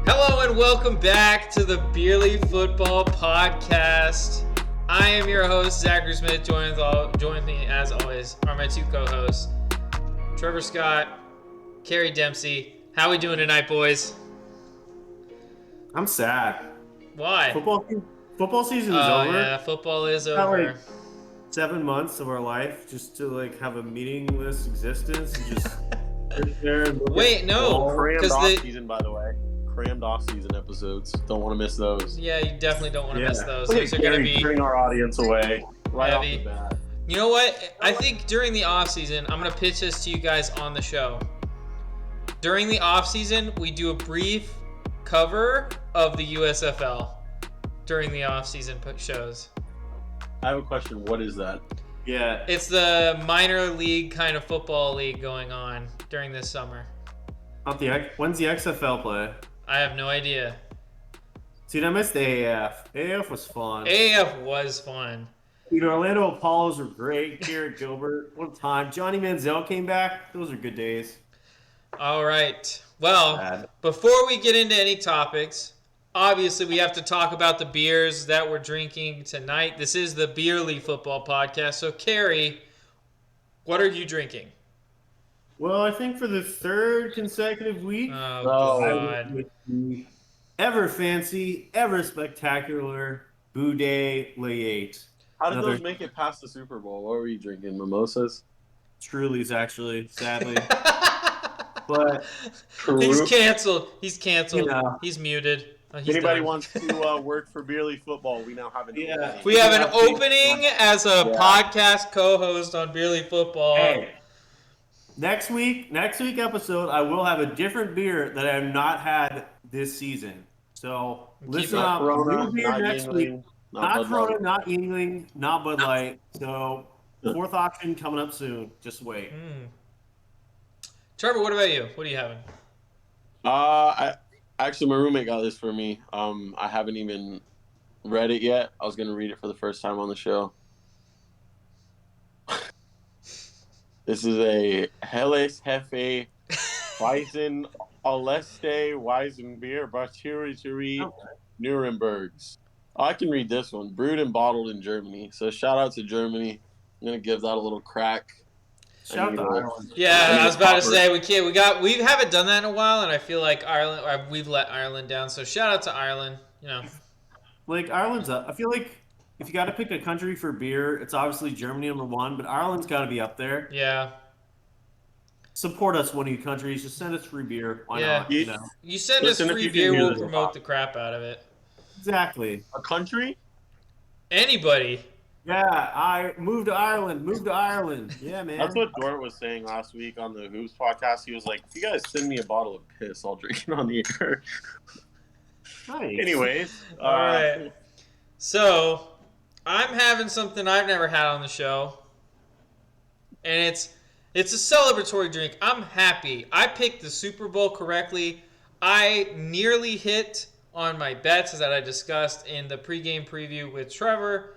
Hello and welcome back to the Beerly Football Podcast. I am your host, Zachary Smith. Join me as always are my two co-hosts, Trevor Scott, Kerry Dempsey. How we doing tonight, boys? I'm sad. Why? Football season is over. Oh yeah, football is Got, over. like 7 months of our life just to have a meaningless existence and just sit there and look Wait, no, Crammed because off season, by the way. Crammed off season episodes. Don't want to miss those. Yeah, you definitely don't want to miss those. Look Those at are going to Gary be turning our audience away right heavy. off the bat. You know what? I think during the off season, I'm going to pitch this to you guys on the show. During the off season, we do a brief cover of the USFL during the off season shows. I have a question. What is that? Yeah. It's the minor league kind of football league going on during this summer. When's the XFL play? I have no idea. Dude, I missed the AAF. AAF was fun. AAF was fun. Dude, Orlando Apollos were great. Garrett Gilbert, one time. Johnny Manziel came back. Those are good days. All right. Well, Bad. before we get into any topics, obviously we have to talk about the beers that we're drinking tonight. This is the Beerly Football Podcast. So, Carrie, what are you drinking? Well, I think for the third consecutive week, Oh, God. with the ever fancy, ever spectacular Boudet Liate. How did Another- those make it past the Super Bowl? What were you drinking? Mimosas? Truly's, actually, sadly. But He's canceled. He's canceled. You know. He's muted. If He's anybody done. wants to work for Beerly Football, we now have an Yeah. opening. We have an opening as a Yeah. podcast co-host on Beerly Football. hey, next week episode, I will have a different beer that I have not had this season. So listen up. up. Corona, New beer not next week. Yingling, Not Bud Corona, Light. not Yingling, not Bud Light. So fourth option coming up soon. Just wait. Trevor, what about you? What are you having? Actually, my roommate got this for me. I haven't even read it yet. I was gonna read it for the first time on the show. This is a Helles Hefe Weizen Aleste Weizenbier Brasserie Nurembergs. I can read this one. Brewed and bottled in Germany. So shout out to Germany. I'm gonna give that a little crack. Shout out to Ireland. Yeah, I was about to say we haven't done that in a while, and I feel like we've let Ireland down. So shout out to Ireland. You know, Like Ireland's up. I feel like if you got to pick a country for beer, it's obviously Germany #1, but Ireland's got to be up there. yeah. Support us, one of you countries. Just send us free beer. Why Yeah. not? You know. You send Listen, us if free you can beer, hear we'll this promote pop. the crap out of it. Exactly. A country? Anybody. Yeah, I moved to Ireland. Moved to Ireland. Yeah, man. That's what Dort was saying last week on the Hoops podcast. He was like, if you guys send me a bottle of piss, I'll drink it on the air. Nice. Anyways. All right. So, I'm having something I've never had on the show, and it's a celebratory drink. I'm happy. I picked the Super Bowl correctly. I nearly hit on my bets that I discussed in the pregame preview with Trevor.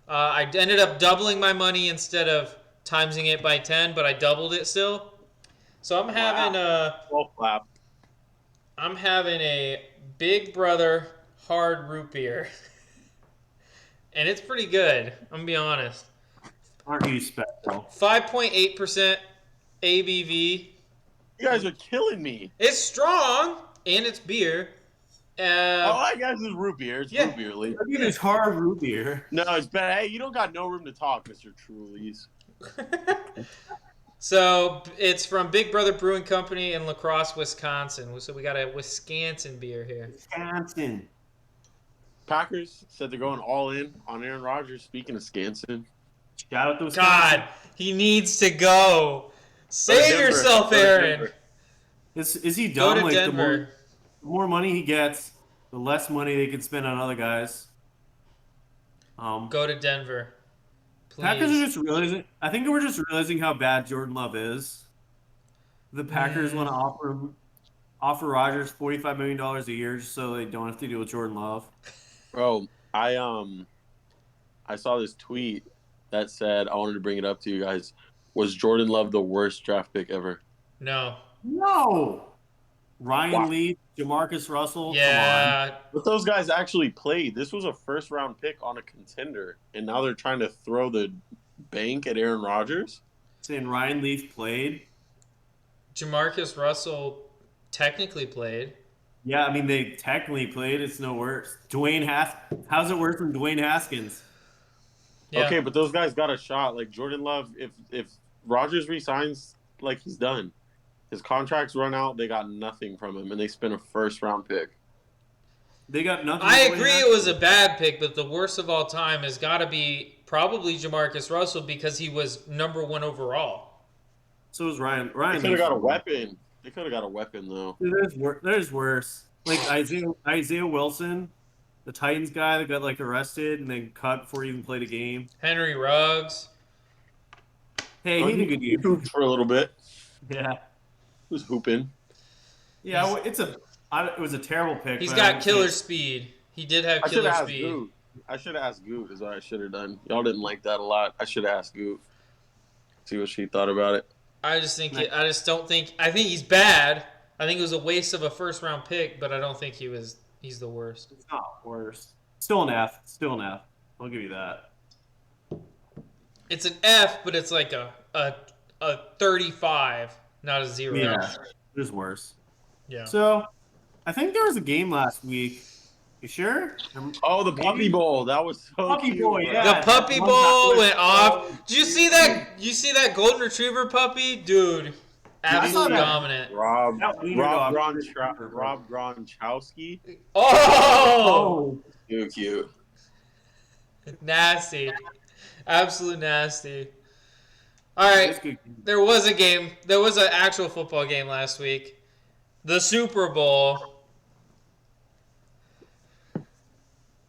I ended up doubling my money instead of timesing it by 10, but I doubled it still. So I'm having Well, clap. I'm having a Big Brother hard root beer. And it's pretty good, I'm going to be honest. Aren't you special? 5.8% ABV. You guys are killing me. It's strong, and it's beer. All I got is root beer. It's yeah. root beer league. I mean, it's hard root beer. No, it's bad. Hey, you don't got no room to talk, Mr. Trulies. So it's from Big Brother Brewing Company in La Crosse, Wisconsin. So we got a Wisconsin beer here. Wisconsin. Packers said they're going all in on Aaron Rodgers. Speaking of Skansen. Shout out to Wisconsin. God, he needs to go. Save Denver. yourself, Go to Aaron. Denver. Is he Go dumb? to Like, Denver. the more money he gets, the less money they can spend on other guys. Go to Denver. Packers are Please. just realizing. I think we're just realizing how bad Jordan Love is. The Packers want to offer Rodgers $45 million a year just so they don't have to deal with Jordan Love. Bro, I saw this tweet that said, I wanted to bring it up to you guys. Was Jordan Love the worst draft pick ever? No. No. Ryan Leaf, Jamarcus Russell. Come on. Yeah. But those guys actually played. This was a first-round pick on a contender, and now they're trying to throw the bank at Aaron Rodgers? Saying Ryan Leaf played. Jamarcus Russell technically played. Yeah, I mean, they technically played. It's no worse. How's it worse than Dwayne Haskins? Yeah. Okay, but those guys got a shot. Like Jordan Love, if Rodgers resigns, like he's done. His contract's run out. They got nothing from him, and they spent a first-round pick. They got nothing. I agree it was a bad pick, but the worst of all time has got to be probably Jamarcus Russell because he was number 1 overall. So was Ryan. They Ryan could have got a weapon. They could have got a weapon, though. There's worse. Like Isaiah Wilson, the Titans guy that got like arrested and then cut before he even played a game. Henry Ruggs. Hey, he did a good game. Hooped for a little bit. Yeah. He was hooping. Yeah, it was a terrible pick. He's but got killer speed. He did have I should killer have asked speed. Goot. I should have asked Goot is what I should have done. Y'all didn't like that a lot. I should have asked Goot. See what she thought about it. I think he's bad. I think it was a waste of a first-round pick, but I don't think he's the worst. It's not worse. Still an F. I'll give you that. It's an F, but it's like a 35, not a 0. Yeah, there's worse. Yeah. So, I think there was a game last week. You sure? Oh, the Puppy Bowl. That was so Puppy cute. Bowl, yeah. The Puppy Bowl went off. Did you see that? You see that golden retriever puppy, dude? Absolutely dominant. Rob Rob Gronkowski. Oh, Too cute. nasty, absolute nasty. All right, there was a game. There was an actual football game last week, the Super Bowl.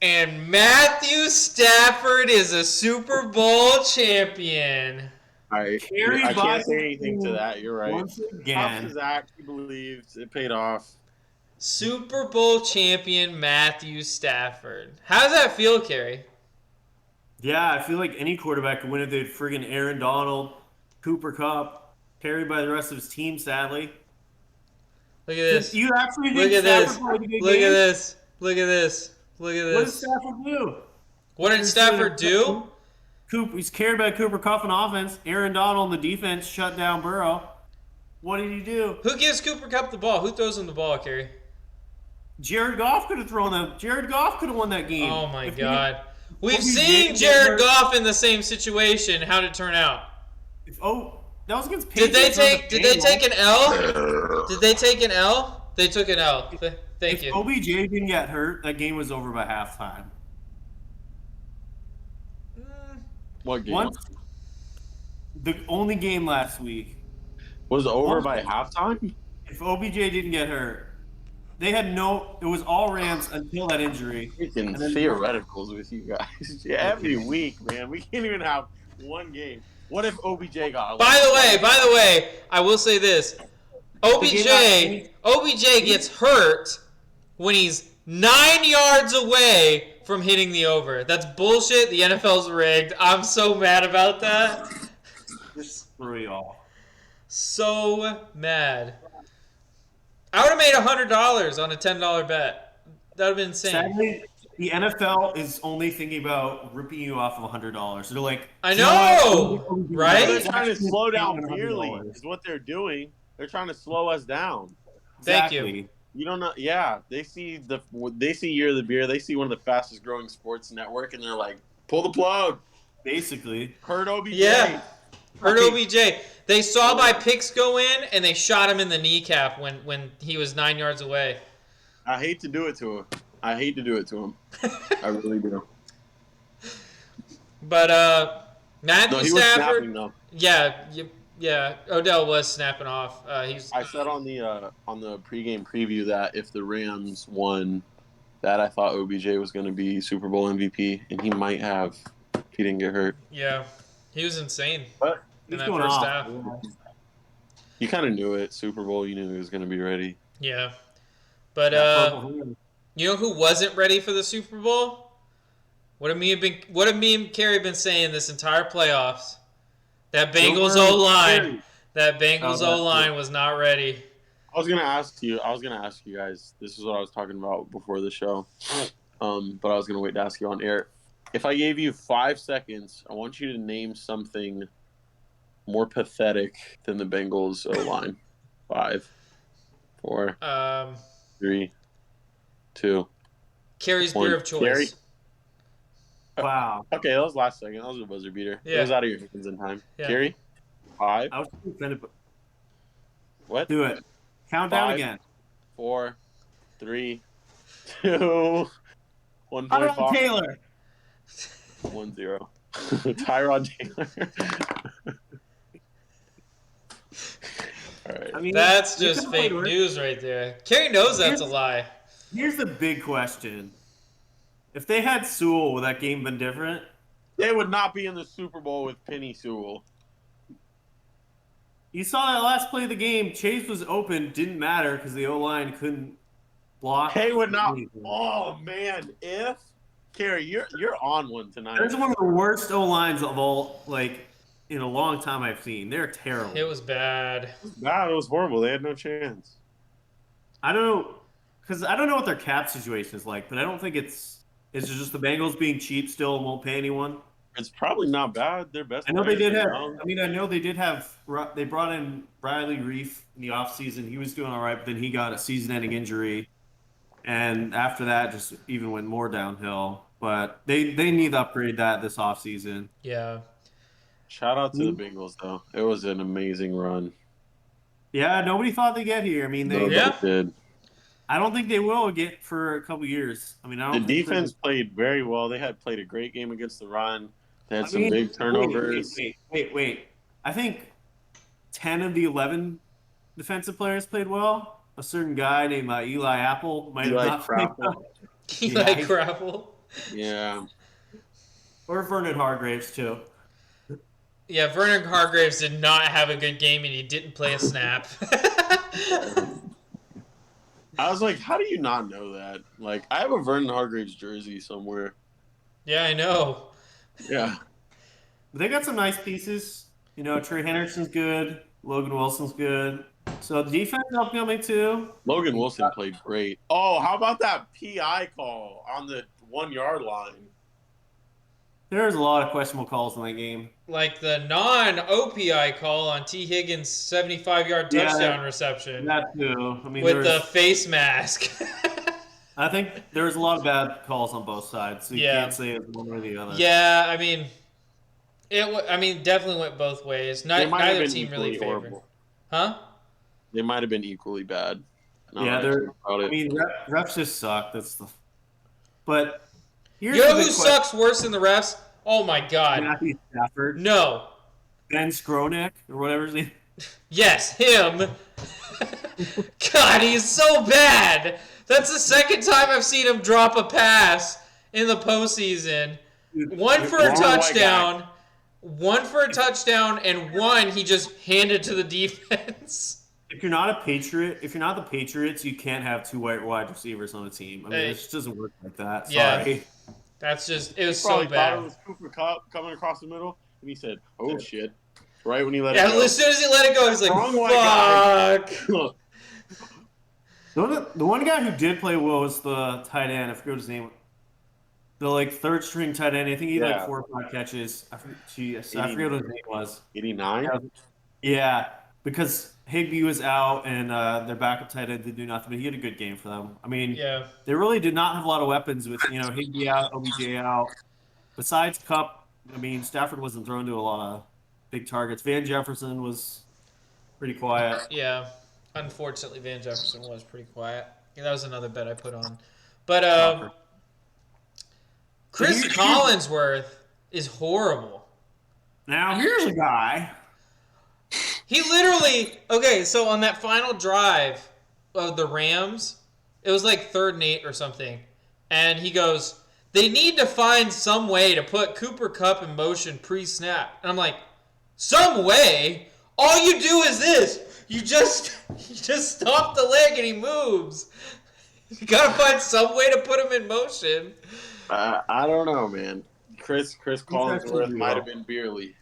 And Matthew Stafford is a Super Bowl champion. I can't say anything to that. You're right. Once Props again. to Zach. He believes it paid off. Super Bowl champion Matthew Stafford. How does that feel, Kerry? Yeah, I feel like any quarterback could win if they had friggin' Aaron Donald, Cooper Kupp, carried by the rest of his team, sadly. Look at this. You actually think Look at this. Stafford played a good Look game? at this. Look at this. Look at What did this. Stafford do? What did Stafford do? He's carried by Cooper Kupp on offense. Aaron Donald on the defense shut down Burrow. What did he do? Who gives Cooper Kupp the ball? Who throws him the ball, Kerry? Jared Goff could have thrown them. Jared Goff could have won that game. Oh my If he- God. We've if he seen didn't Jared get hurt- Goff in the same situation. How did it turn out? That was against Did they Patriots. That was take? a Did they Bengals. take an L? Did they take an L? They took an L. Thank If you. OBJ didn't get hurt, that game was over by halftime. What game? Once, the only game last week. Was it over by halftime? If OBJ didn't get hurt, they had no. It was all Rams until that injury. Freaking And then- theoreticals with you guys. Yeah, every week, man. We can't even have one game. What if OBJ got? By the way, I will say this: OBJ gets hurt when he's 9 yards away from hitting the over. That's bullshit. The NFL's rigged. I'm so mad about that. Just screw y'all. So mad. I would have made $100 on a $10 bet. That would have been insane. Sadly, the NFL is only thinking about ripping you off of $100. So they're like, I "You know know, what? right? They're trying to slow down $100." Beerly. Is what they're doing. They're trying to slow us down. Thank you. Exactly. You don't know. Yeah, they see Year of the Beer. They see one of the fastest growing sports network, and they're like, pull the plug. Basically. Hurt OBJ. Yeah. Hurt OBJ. They saw my picks go in, and they shot him in the kneecap when he was 9 yards away. I hate to do it to him. I I really do. But Matthew No, he was Stafford. snapping though. Yeah. Odell was snapping off. I said on the pregame preview that if the Rams won, that I thought OBJ was going to be Super Bowl MVP, and he might have if he didn't get hurt. Yeah, he was insane But in He's that going first off. half. you kind of knew it. Super Bowl, you knew he was going to be ready. Yeah, but Yeah, you know who wasn't ready for the Super Bowl? What have me and Kerry been saying this entire playoffs? That Bengals O line. That Bengals O line was not ready. I was gonna ask you guys. This is what I was talking about before the show. But I was gonna wait to ask you on air. If I gave you 5 seconds, I want you to name something more pathetic than the Bengals O-line. 5, 4, 3, 2. Carrie's 1. beer of choice. Carrie? Wow. Okay, that was last second. That was a buzzer beater. Yeah. It was out of your hands in time. Yeah. Carrie? 5. I was offended, but What? do it. Count down 5, again. 4, 3, 2, 1. Tyrod Taylor. 1-0. Tyrod Taylor. All right. I mean, That's you just could've fake played worse. news right there. Carrie knows that's a lie. Here's the big question. If they had Sewell, would that game been different? They would not be in the Super Bowl with Penny Sewell. You saw that last play of the game. Chase was open. Didn't matter because the O-line couldn't block. They would not. anything. Oh man, if Carrie, you're on one tonight. That's one of the worst O-lines of all, like, in a long time I've seen. They're terrible. It was bad. Nah, it was horrible. They had no chance. I don't know, because I don't know what their cap situation is like, but I don't think it's just the Bengals being cheap still and won't pay anyone. It's probably not bad. Their best. I know they players did are have. young. I mean, I know they did have. They brought in Riley Reef in the offseason. He was doing all right, but then he got a season-ending injury, and after that, just even went more downhill. But they need to upgrade that this offseason. Yeah. Shout out to the Bengals though. It was an amazing run. Yeah, nobody thought they'd get here. I mean, they. Yeah. Did. I don't think they will get for a couple years. I mean, I The don't. think defense played very well. They had played a great game against the run. They had some big turnovers. Wait. I think 10 of the 11 defensive players played well. A certain guy named Eli Apple might Eli have not played Crapple. well. Eli Yeah. Gravel. Yeah. Or Vernon Hargraves, too. Yeah, Vernon Hargraves did not have a good game and he didn't play a snap. I was like, how do you not know that? Like, I have a Vernon Hargraves jersey somewhere. Yeah, I know. Yeah. But they got some nice pieces. You know, Trey Henderson's good. Logan Wilson's good. So the defense is upcoming, too. Logan Wilson played great. Oh, how about that PI call on the 1 yard line? There's a lot of questionable calls in that game. Like the non-OPI call on T. Higgins' 75-yard Yeah, touchdown reception That, too. I mean, with the face mask. I think there's a lot of bad calls on both sides, so you Yeah. can't say it's one or the other. Yeah, I mean, definitely went both ways. They might have Neither been team really equally favored. horrible. Huh? They might have been equally bad. Now Yeah, that I they're. think about I it. mean, refs just suck. That's the. But here's You know the who big question. sucks worse than the refs? Oh my God. Matthew Stafford, No. Ben Skronik, or whatever his name. Yes, him. God, he's so bad. That's the second time I've seen him drop a pass in the postseason. One for a Wrong white touchdown. One for a touchdown, and one he just handed to the defense. If you're not a Patriot, if you're not the Patriots, you can't have two white wide receivers on a team. I mean, Hey. it just doesn't work like that. Yeah. Sorry. That's just, it was so Probably thought bad. it was Cooper Kupp coming across the middle, and he said, "Oh shit!" Right when he let Yeah, it go. as soon as he let it go, he's like, Wrong white guy. fuck. The one guy who did play well was the tight end. I forget his name. The third string tight end. I think he had Yeah. 4 or 5 catches. I forget what his name was. 89. Yeah, because Higbee was out and their backup tight end did do nothing, but he had a good game for them. I mean, Yeah. they really did not have a lot of weapons with Higbee out, OBJ out. Besides Cup, I mean, Stafford wasn't thrown to a lot of big targets. Van Jefferson was pretty quiet. Yeah. Unfortunately, Van Jefferson was pretty quiet. Yeah, that was another bet I put on. But Chris Collinsworth is horrible. Now here's a guy. He literally, okay, so on that final drive of the Rams, it was like 3rd and 8 or something. And he goes, they need to find some way to put Cooper Kupp in motion pre-snap. And I'm like, some way? All you do is this. You just stop the leg and he moves. You gotta find some way to put him in motion. I don't know, man. Chris Collinsworth might have been Beerly.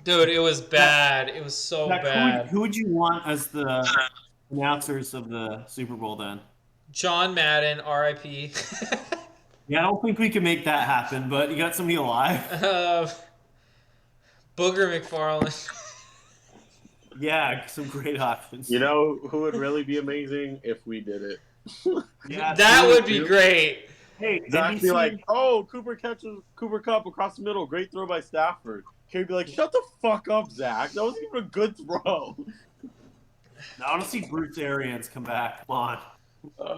Dude, it was bad. It was so Zach, bad. who would you want as the announcers of the Super Bowl then. John Madden, R.I.P. Yeah, I don't think we can make that happen, but you got somebody alive. Booger McFarlane. Yeah, some great options. You know who would really be amazing if we did it? Yeah, That would be too. great. Hey, It's actually like, oh, Cooper catches Cooper Cup across the middle. Great throw by Stafford. He'd be like, shut the fuck up, Zach. That wasn't even a good throw. I want to see Bruce Arians come back. Come on.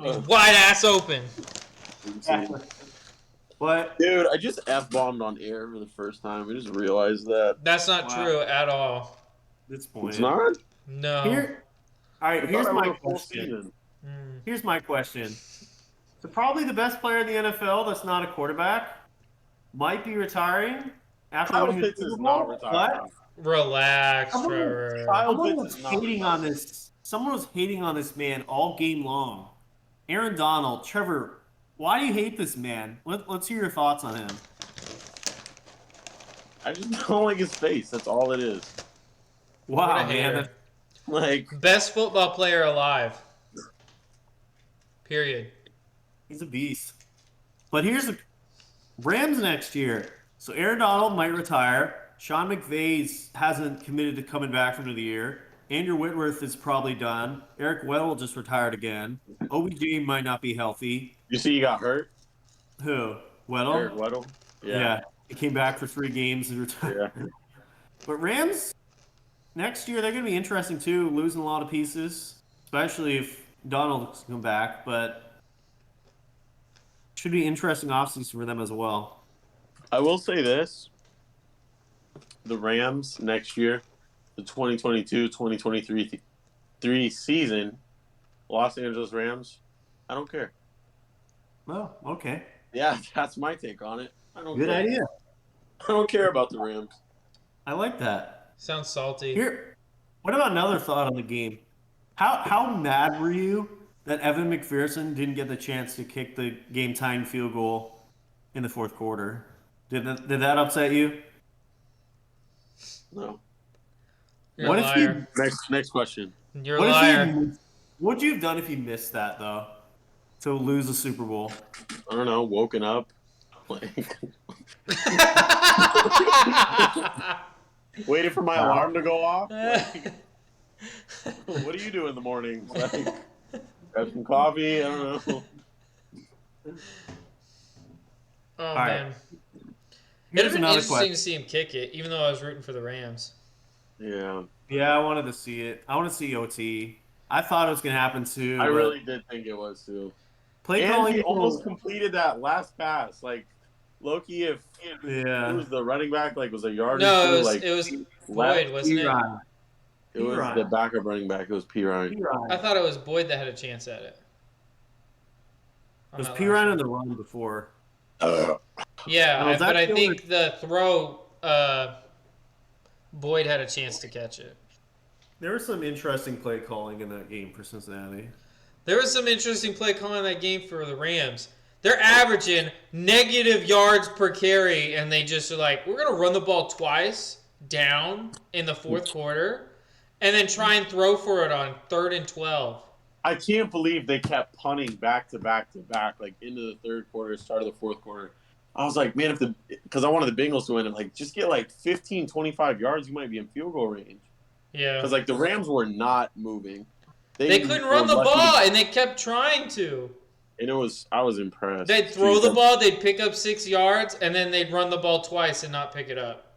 He's wide ass open. But Dude, I just F-bombed on air for the first time. I just realized that. That's not true at all. this point, It's not? No. All right. I Here's thought I my went a full question. season. Here's my question. So probably the best player in the NFL that's not a quarterback might be retiring after Kyle winning the Pitts is Super not Bowl. retiring. Relax, Someone- Trevor. Kyle Someone Pitts was is not hating on retiring. this. Someone was hating on this man all game long. Aaron Donald, Trevor, why do you hate this man? Let's hear your thoughts on him. I just don't like his face. That's all it is. Wow, What a man. hater. Like, Best football player alive. Period. He's a beast. But here's the Rams next year. So Aaron Donald might retire. Sean McVay hasn't committed to coming back from the year. Andrew Whitworth is probably done. Eric Weddle just retired again. OBJ might not be healthy. you see, he got hurt. Who? Weddle? Eric Weddle. Yeah. He came back for 3 games and retired. Yeah. But Rams, next year, they're going to be interesting too, losing a lot of pieces, especially if Donald's come back. But should be interesting offseason for them as well. I will say this. The Rams next year, the 2022-2023 season, Los Angeles Rams, I don't care. Well, okay. Yeah, that's my take on it. I don't Good care. idea. I don't care about the Rams. I like that. Sounds salty. Here, what about another thought on the game? How mad were you that Evan McPherson didn't get the chance to kick the game-tying field goal in the fourth quarter? Did that upset you? No. You're What a if liar. Next question. You're a What liar. What'd you have done if you missed that though? To lose the Super Bowl. I don't know. Woken up. Like, waited for my alarm to go off. Like, what do you do in the mornings? Like, grab some coffee. I don't know. Oh, right. man. Here's It'd been another interesting question. to see him kick it, even though I was rooting for the Rams. Yeah, Yeah, I wanted to see it. I want to see OT. I thought it was gonna happen too. I but really did think it was too. play And calling he almost completed that last pass. Like Loki, if Yeah. it was the running back, like was a yard No, or it two, was, like it was left. Boyd, wasn't it? P-Ryan. It was P-Ryan. the backup running back. It was P. Ryan. P-Ryan. I thought it was Boyd that had a chance at it. It was I'm not P-Ryan lying. on the run before. Yeah, No, but I that's think the throw, Boyd had a chance to catch it. There was some interesting play calling in that game for Cincinnati. There was some interesting play calling in that game for the Rams. They're averaging negative yards per carry, and they just are like, we're going to run the ball twice down in the fourth quarter, and then try and throw for it on 3rd and 12. I can't believe they kept punting back to back to back, like into the third quarter, start of the fourth quarter. I was like, man, because I wanted the Bengals to win, I'm like, just get like 15, 25 yards, you might be in field goal range. Yeah. Because like the Rams were not moving. They couldn't run were the lucky ball, and they kept trying to. And I was impressed. They'd throw the ball, they'd pick up 6 yards, and then they'd run the ball twice and not pick it up.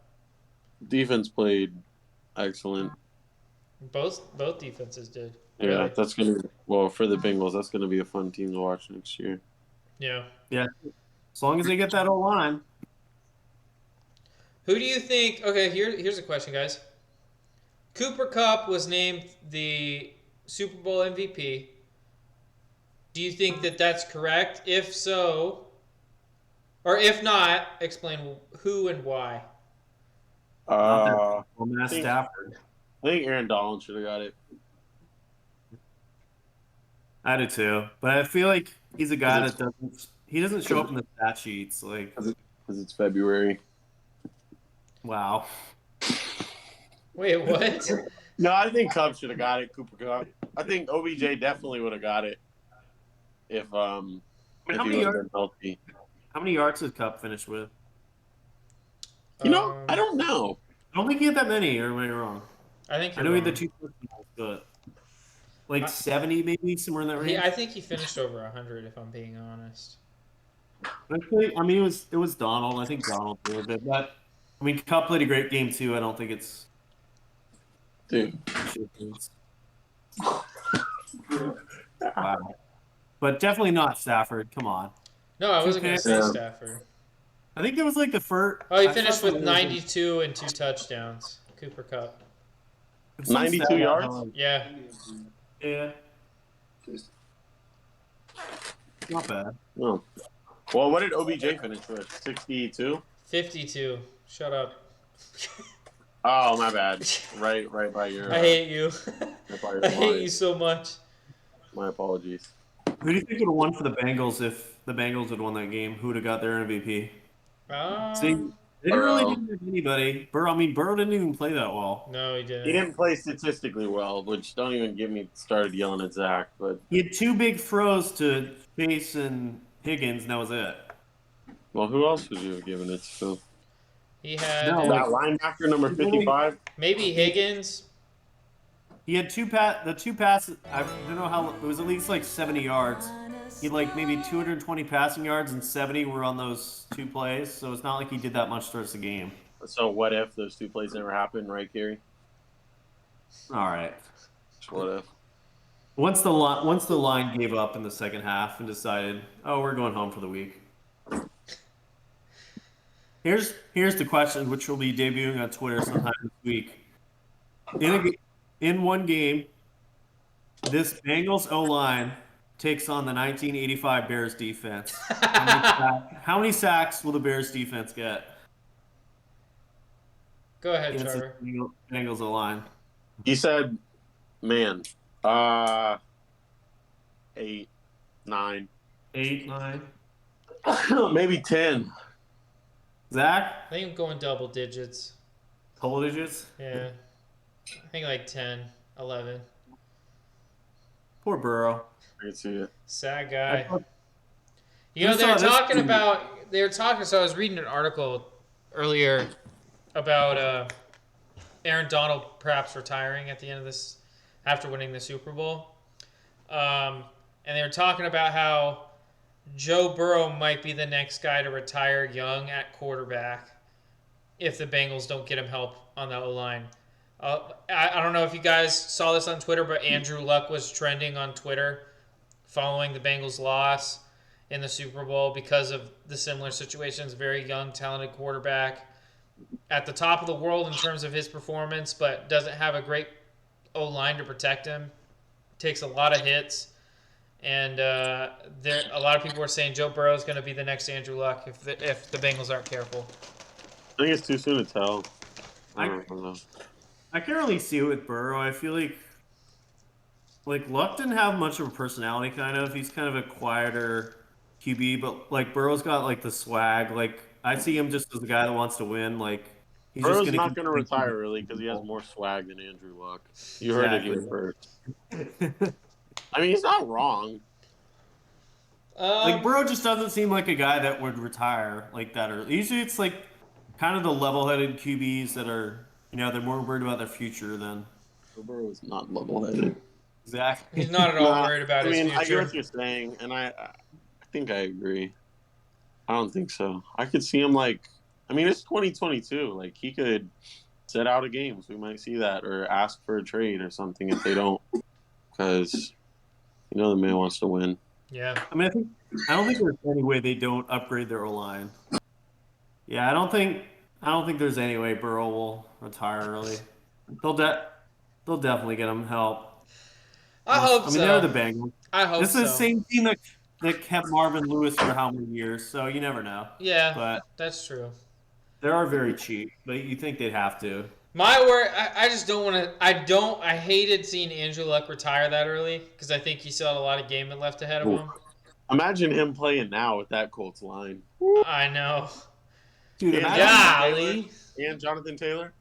Defense played excellent. Both defenses did. Yeah, Really. that's gonna for the Bengals, that's gonna be a fun team to watch next year. Yeah. Yeah. As long as they get that O-line. Who do you think? Okay, here's a question, guys. Cooper Kupp was named the Super Bowl MVP. Do you think that that's correct? If so, or if not, explain who and why. I Well, Matt think- Stafford. think Aaron Donald should have got it. I do too. But I feel like he's a guy that doesn't show up in the stat sheets. Like, Because it's February. wow. Wait, what? No, I think Cub should have got it. Cooper Cup. I think OBJ definitely would have got it if how he many would have yards? been healthy. How many yards did Cup finish with? You know, I don't know. I don't think he had that many. Or am I wrong? I think I you're know he had wrong. the 2 touchdowns, but like 70 maybe somewhere in that range. I think he finished over 100 if I'm being honest. Actually, I mean, it was Donald. I think Donald did a bit, but I mean, Cup played a great game too. I don't think it's Dude. Wow. But definitely not Stafford. Come on. No, I wasn't going to say Yeah. Stafford. I think it was like the first. Oh, he finished with 92 and 2 touchdowns. Cooper Cup. 92 yards? Yeah. Yeah. Not bad. Oh. Well, what did OBJ finish with? 62? 52. Shut up. Oh, my bad. Right by your. I hate you. right by your I hate line. you so much. My apologies. Who do you think would have won for the Bengals if the Bengals had won that game? Who would have got their MVP? See, they didn't really do anybody. Burrow didn't even play that well. No, he didn't. He didn't play statistically well, which don't even get me started yelling at Zach. But He had 2 big throws to Chase and Higgins, and that was it. well, who else would you have given it to? He had No, That linebacker number 55. maybe Higgins. He had the 2 passes. I don't know how it was at least like 70 yards. He had like maybe 220 passing yards and 70 were on those 2 plays. So it's not like he did that much towards the game. So what if those 2 plays never happened, right, Gary? All right. What if? Once the line gave up in the second half and decided, oh, we're going home for the week. Here's the question, which will be debuting on Twitter sometime this week. In one game, this Bengals O-line takes on the 1985 Bears defense. How many sacks will the Bears defense get? Go ahead, against Trevor. the Bengals O-line. He said, man, 8, 9. 8, 9. Maybe 10. Zach? I think I'm going double digits. Double digits? Yeah. I think like 10, 11. Poor Burrow. I can see it. Sad guy. I You know, saw so I was reading an article earlier about Aaron Donald perhaps retiring at the end of this, after winning the Super Bowl. And they were talking about how Joe Burrow might be the next guy to retire young at quarterback if the Bengals don't get him help on the O-line. I don't know if you guys saw this on Twitter, but Andrew Luck was trending on Twitter following the Bengals' loss in the Super Bowl because of the similar situations. Very young, talented quarterback at the top of the world in terms of his performance, but doesn't have a great O-line to protect him. Takes a lot of hits. And a lot of people were saying Joe Burrow is going to be the next Andrew Luck if the Bengals aren't careful. I think it's too soon to tell. I I- don't know. I can't really see it with Burrow. I feel like Luck didn't have much of a personality, kind of. He's kind of a quieter QB, but like Burrow's got like the swag. Like I see him just as a guy that wants to win. Like he's Burrow's just not going to retire early because he has more swag than Andrew Luck. You heard it here first. I mean, he's not wrong. Like Burrow just doesn't seem like a guy that would retire like that early. Usually, it's like kind of the level-headed QBs that are, they're more worried about their future than. Burrow is not level-headed. Exactly. He's not at all worried about his future. I hear what you're saying, and I think I agree. I don't think so. I could see him it's 2022. Like, he could sit out of games. We might see that, or ask for a trade or something if they don't, because the man wants to win. Yeah. I mean, I don't think there's any way they don't upgrade their O-line. Yeah, I don't think there's any way Burrow will retire early. They'll definitely get him help. I hope so. They're the Bengals. I hope This so. is the same team that kept Marvin Lewis for how many years, so you never know. Yeah, But that's true. they are very cheap, but you think they'd have to. My word, I just don't want to. I hated seeing Andrew Luck retire that early because I think he still had a lot of game left ahead of him. Imagine him playing now with that Colts line. I know. Dude, And Golly. Jonathan Taylor.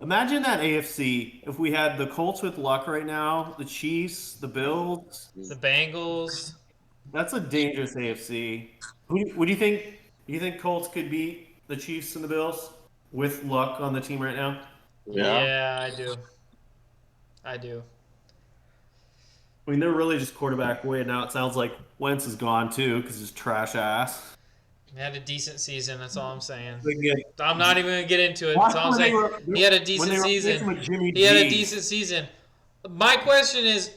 Imagine that AFC if we had the Colts with luck right now, the Chiefs, the Bills. The Bengals. That's a dangerous AFC. What do you think? Do you think Colts could beat the Chiefs and the Bills with luck on the team right now? Yeah, I do. I do. I mean, they're really just quarterback away now. It sounds like Wentz is gone too because he's trash ass. He had a decent season. That's all I'm saying. Yeah. I'm not even gonna get into it. That's all I'm saying. He had a decent season. He had a decent season. My question is,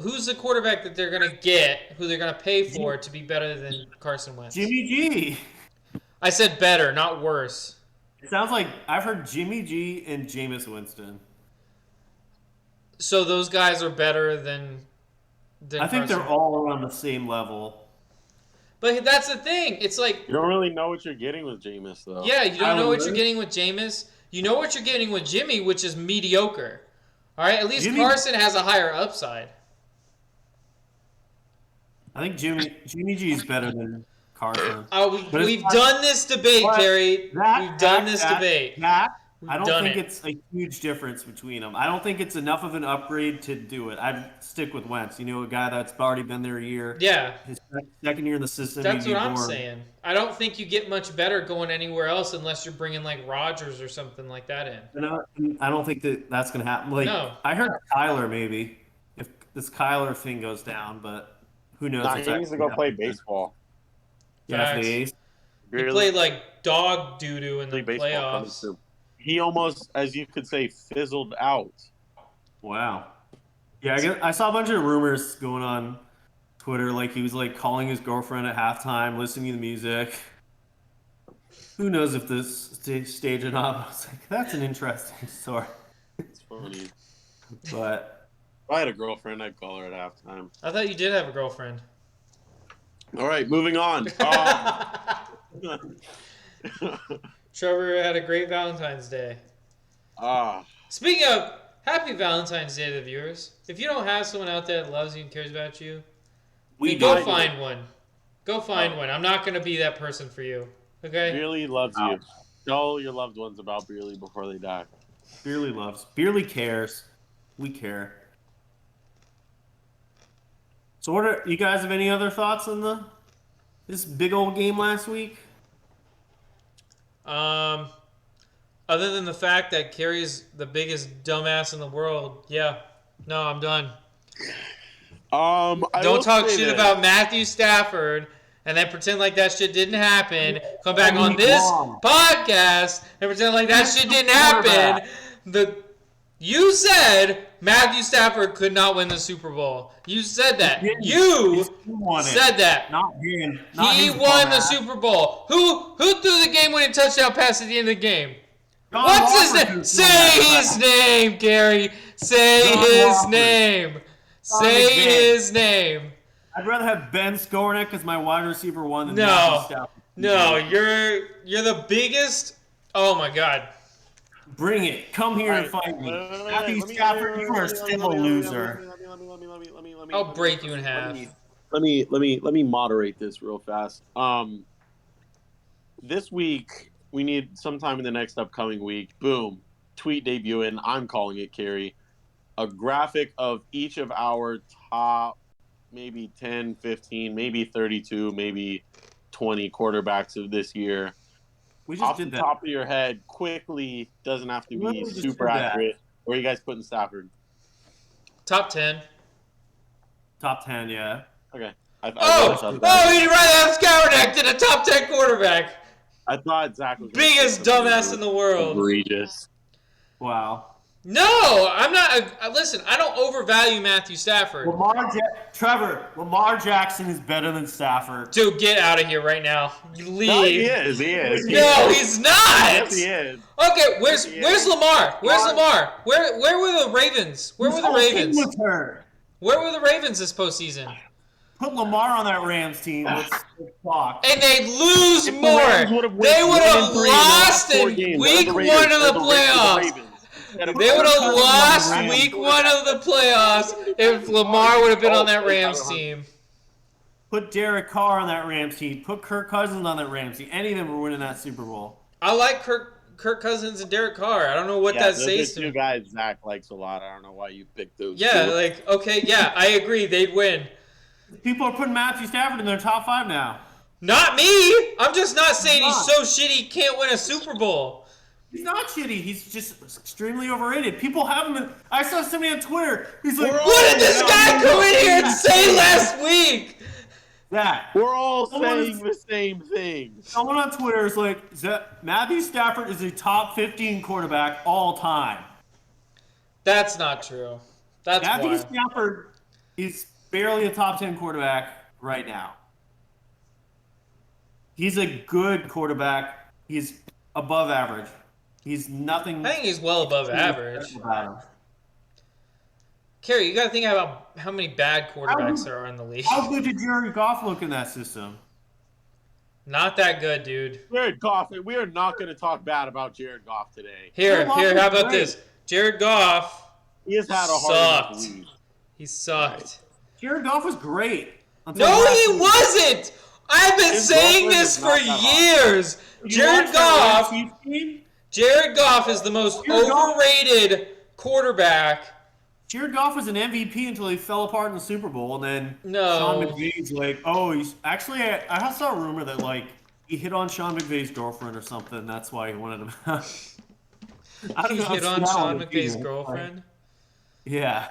who's the quarterback that they're gonna get, who they're gonna pay for to be better than Carson Wentz? Jimmy G. I said better, not worse. It sounds like I've heard Jimmy G and Jameis Winston. So those guys are better than I think they're all around the same level. But that's the thing. It's like you don't really know what you're getting with Jameis, though. Yeah, you don't know what you're getting with Jameis. You know what you're getting with Jimmy, which is mediocre. All right, at least Carson has a higher upside. I think Jimmy G is better than Carson. We've done this debate, Kerry. We've done this debate. I don't think it's a huge difference between them. I don't think it's enough of an upgrade to do it. I'd stick with Wentz. You know, a guy that's already been there a year. Yeah. His second year in the system. That's what I'm saying. I don't think you get much better going anywhere else unless you're bringing like Rodgers or something like that in. I don't think that's going to happen. Like, no. I heard Kyler maybe if this Kyler thing goes down, but who knows? He needs to go play baseball. Yeah, he played like dog doo-doo in the playoffs. He almost, as you could say, fizzled out. Wow. Yeah, I saw a bunch of rumors going on Twitter. Like he was like calling his girlfriend at halftime, listening to the music. Who knows if this stage or not? I was like, that's an interesting story. It's funny. But if I had a girlfriend, I'd call her at halftime. I thought you did have a girlfriend. All right, moving on. Trevor had a great Valentine's Day. Speaking of, happy Valentine's Day to the viewers. If you don't have someone out there that loves you and cares about you, go find one. Go find one. I'm not going to be that person for you. Okay? Beerly loves you. Tell your loved ones about Beerly before they die. Beerly loves. Beerly cares. We care. So you guys have any other thoughts on this big old game last week? Other than the fact that Kerry's the biggest dumbass in the world, yeah. No, I'm done. Don't talk shit about Matthew Stafford and then pretend like that shit didn't happen. Come back on this podcast and pretend like that shit didn't happen. You said Matthew Stafford could not win the Super Bowl. You said that. You said that. Not him. He won the Super Bowl. Who threw the game-winning touchdown pass at the end of the game? What's his name? Say his name, Gary. Say his name. Say his name. I'd rather have Ben Skornick as my wide receiver one than Matthew Stafford. No, you're the biggest. Oh my God. Bring it. Come here and fight me. Matthew Stafford, you are still a loser. I'll break you in half. Let me moderate this real fast. This week we need sometime in the next upcoming week. Boom, tweet debuting. I'm calling it, Kerry. A graphic of each of our top, maybe 10, 15, maybe 32, maybe 20 quarterbacks of this year. We just off did the that. top of your head, quickly, doesn't have to be super accurate. Where are you guys putting Stafford? Top 10. Top 10, yeah. Okay. He'd rather have Skowronek than a top 10 quarterback. I thought Zach was biggest dumbass in the world. Egregious. Wow. No, I'm not. Listen, I don't overvalue Matthew Stafford. Lamar Jackson is better than Stafford. Dude, get out of here right now. Leave. No, he is. No, he's not. Yes, he is. Okay, where's Lamar? Where's Lamar? Where were the Ravens? Where were the Ravens? Where were the Ravens this postseason? Put Lamar on that Rams team. Let's talk. And they'd lose more. They would have lost in week 1 of the playoffs. They would have lost week 1 of the playoffs if Lamar would have been on that Rams team. Put Derek Carr on that Rams team. Put Kirk Cousins on that Rams team. Any of them were winning that Super Bowl. I like Kirk Kirk Cousins and Derek Carr. I don't know what Yeah, that those says are to two me. guys Zach likes a lot. I don't know why you picked those Yeah, two. like, okay, yeah, I agree. They'd win. People are putting Matthew Stafford in their top 5 now. Not me. I'm just not saying he's not. so shitty he can't win a Super Bowl. He's not shitty. He's just extremely overrated. People have him. I saw somebody on Twitter. He's like, What did this guy come in here and say last week? That. We're all saying the same thing. Someone on Twitter is like, Matthew Stafford is a top 15 quarterback all time. That's not true. That's Matthew why. Stafford is barely a top 10 quarterback right now. He's a good quarterback. He's above average. He's nothing. I think he's well above average. Kerry, you got to think about how many bad quarterbacks there are in the league. How good did Jared Goff look in that system? Not that good, dude. Jared Goff, we are not going to talk bad about Jared Goff today. Here, Jared Goff how was about great. this? Jared Goff He has had a hard enough sucked. week. He sucked. Jared Goff was great. until No, last he week. wasn't. I've been His saying girlfriend this is for not that hot. years. You Jared watched that Goff. Chiefs game? Jared Goff is the most Jared Goff- overrated quarterback. Jared Goff was an MVP until he fell apart in the Super Bowl, and then No. Sean McVay's like, oh, he's actually. I saw a rumor that like he hit on Sean McVay's girlfriend or something. That's why he wanted him. I don't He know. hit I've on seen that Sean one, McVay's too. girlfriend. Yeah.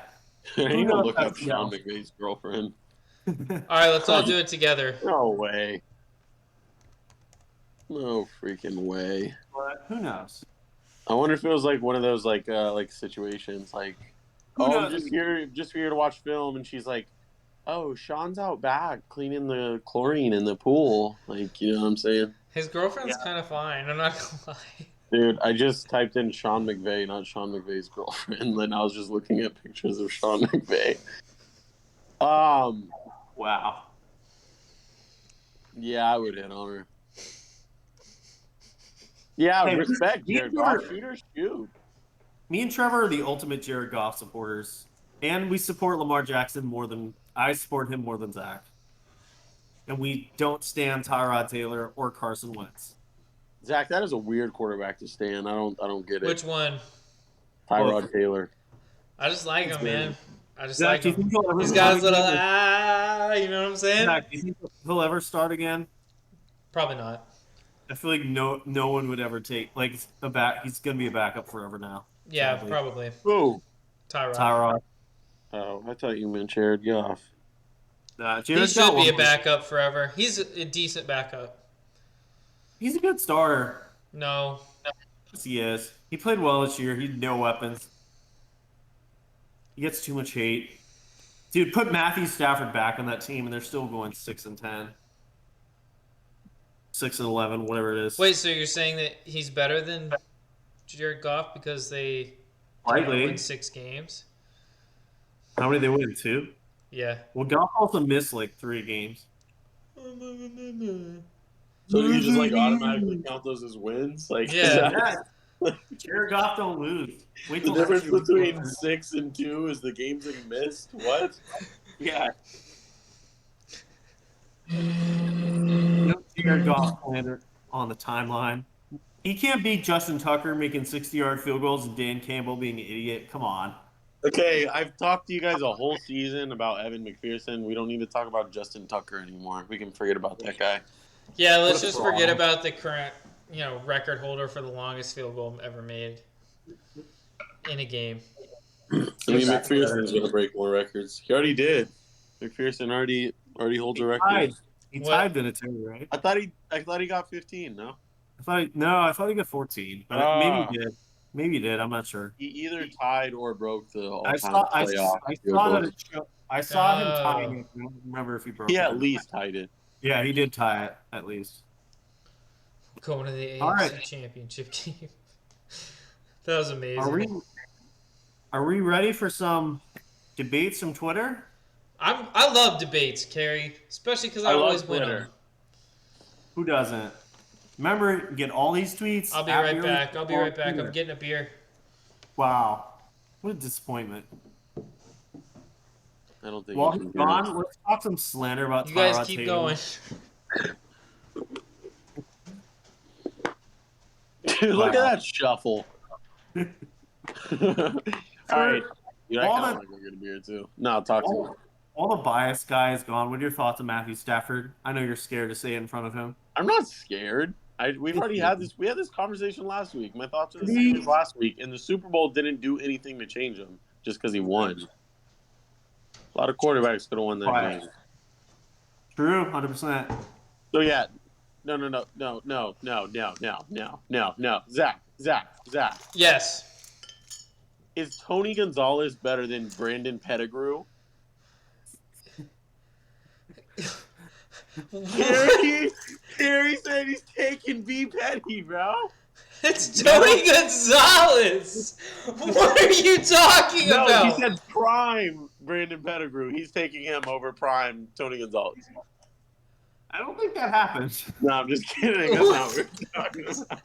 I ain't gonna look up that's Sean no. McVay's girlfriend. All right, let's all do it together. No way. No freaking way. But who knows? I wonder if it was like one of those like situations like, Who oh, I'm knows? just here to watch film, and she's like, oh, Sean's out back cleaning the chlorine in the pool. Like, you know what I'm saying? His girlfriend's kind of fine. I'm not gonna lie. Dude, I just typed in Sean McVay, not Sean McVay's girlfriend, and I was just looking at pictures of Sean McVay. Wow. Yeah, I would hit on her. Yeah, Hey, respect, me Jared and Goff. Trevor- Shoot or shoot. Me and Trevor are the ultimate Jared Goff supporters, and we support Lamar Jackson more than I support him more than Zach. And we don't stand Tyrod Taylor or Carson Wentz. Zach, that is a weird quarterback to stand. I don't get it. Which one? Tyrod Taylor. I just like him, man. I just Zach, like do you him. think he'll ever He's start got his little again? you know what I'm saying? Zach, do you think he'll ever start again? Probably not. I feel like no one would ever take like a back. He's gonna be a backup forever now. Yeah, Sadly. probably. Who? Tyrod. Oh, I thought you meant Jared Goff. He Jared's should got be a one. backup forever. He's a decent backup. He's a good starter. No. Yes, he is. He played well this year. He had no weapons. He gets too much hate. Dude, put Matthew Stafford back on that team, and they're still going 6-10, 6-11, whatever it is. Wait, so you're saying that he's better than Jared Goff because they Slightly. win 6 games? How many they win? 2. Yeah. Well, Goff also missed like 3 games. So do you just like automatically count those as wins? Like, Yeah. Jared Goff don't lose. Wait the till difference next year. between 6 and 2 is the games that he missed. What? Yeah. No Jared Goff planner on the timeline. He can't beat Justin Tucker making 60-yard field goals and Dan Campbell being an idiot. Come on. Okay, I've talked to you guys a whole season about Evan McPherson. We don't need to talk about Justin Tucker anymore. We can forget about that guy. Yeah, let's What a just fraud. forget about the current, record holder for the longest field goal ever made in a game. I mean, McPherson's going to break more records. He already did. McPherson already holds a record. He What? tied Vinatieri, right? I thought he got 15. No, I thought he got 14, but maybe he did. Maybe he did. I'm not sure. he either tied or broke the I all-time saw playoff. field that goal. it I saw him Oh. tying it. I don't remember if he broke He it. at least tied it. Yeah, he did tie it at least. Going to the AFC All right. Championship game. That was amazing. Are we ready for some debates from Twitter? I love debates, Carrie, especially because I love always win Twitter. them. Who doesn't? Remember, get all these tweets. I'll be at right your- back. I'm Twitter. getting a beer. Wow, what a disappointment. I don't think. While he he's can do gone, it. let's talk some slander about You guys Tyrod keep Taylor. going. Dude, look at that shuffle. All right. Dude, I all kind of the- want to go get a beer, too. No, talk to me. All the bias guy is gone. What are your thoughts on Matthew Stafford? I know you're scared to say it in front of him. I'm not scared. We've already had this. We had this conversation last week. My thoughts are the same as last week. And the Super Bowl didn't do anything to change him just because he won. A lot of quarterbacks could have won that game. True, 100%. So yeah, no. Zach. Yes. Is Tony Gonzalez better than Brandon Pettigrew? Harry said he's taking B. Petty, bro. It's Tony Gonzalez. What are you talking No, about? he said prime Brandon Pettigrew. He's taking him over prime Tony Gonzalez. I don't think that happened. No, I'm just kidding. That's not what we're talking about.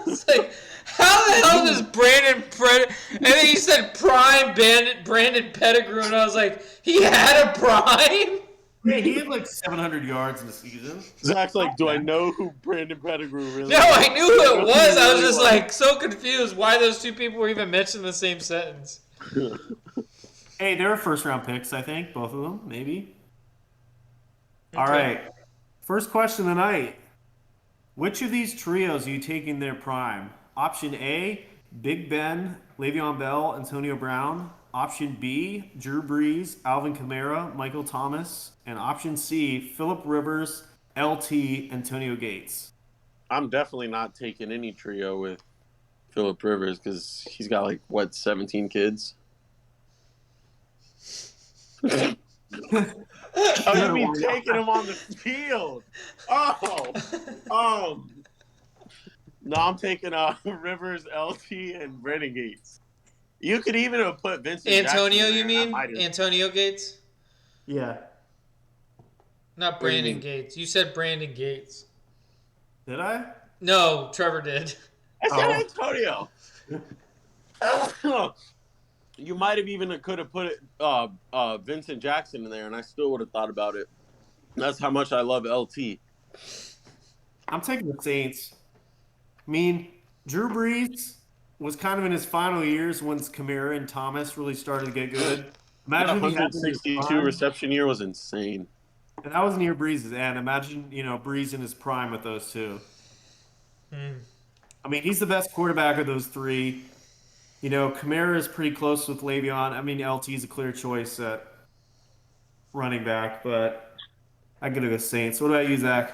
It's like, how the hell does and then he said prime Brandon Pettigrew, and I was like, he had a prime? Yeah, he had like 700 yards in the season. Zach's like, do I know who Brandon Pettigrew really No, is? I knew who it was. I was just like so confused why those two people were even mentioned in the same sentence. Hey, they were first-round picks, I think, both of them, maybe. Okay. All right. First question of the night. Which of these trios are you taking their prime? Option A, Big Ben, Le'Veon Bell, Antonio Brown. Option B, Drew Brees, Alvin Kamara, Michael Thomas. And option C, Phillip Rivers, LT, Antonio Gates. I'm definitely not taking any trio with Phillip Rivers because he's got 17 kids? Oh, you mean taking him on the field? No, I'm taking Rivers, LT, and Brandon Gates. You could even have put Vincent Antonio, Jackson you mean? there. Antonio Gates? Yeah. Not What do you Brandon mean? Gates. You said Brandon Gates. Did I? No, Trevor did. I said Antonio. You might have even could have put Vincent Jackson in there, and I still would have thought about it. That's how much I love LT. I'm taking the Saints. I mean, Drew Brees was kind of in his final years once Kamara and Thomas really started to get good. Imagine if he had 162 reception year was insane. And that was near Breeze's end. Imagine, Breeze in his prime with those two. I mean, he's the best quarterback of those three. Kamara is pretty close with Le'Veon. I mean, LT is a clear choice at running back, but I'm going to go Saints. What about you, Zach?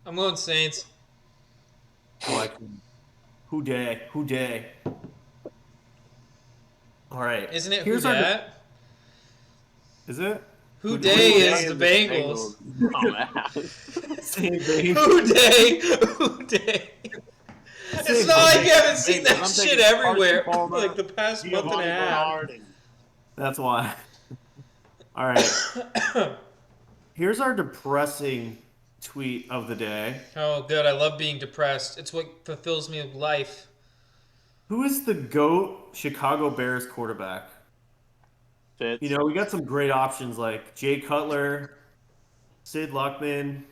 I'm going Saints. Who day? All right. Isn't it Here's who our- dat? Is it? Who day is the Bengals? Oh, man. Same thing. Who day? It's not like you haven't seen that I'm shit taking everywhere Carson Palmer, like the past month and a Giovanni half. Bernard, and That's why. All right. Here's our depressing tweet of the day. Oh, good. I love being depressed. It's what fulfills me with life. Who is the GOAT Chicago Bears quarterback? Fitz. We got some great options like Jay Cutler, Sid Luckman,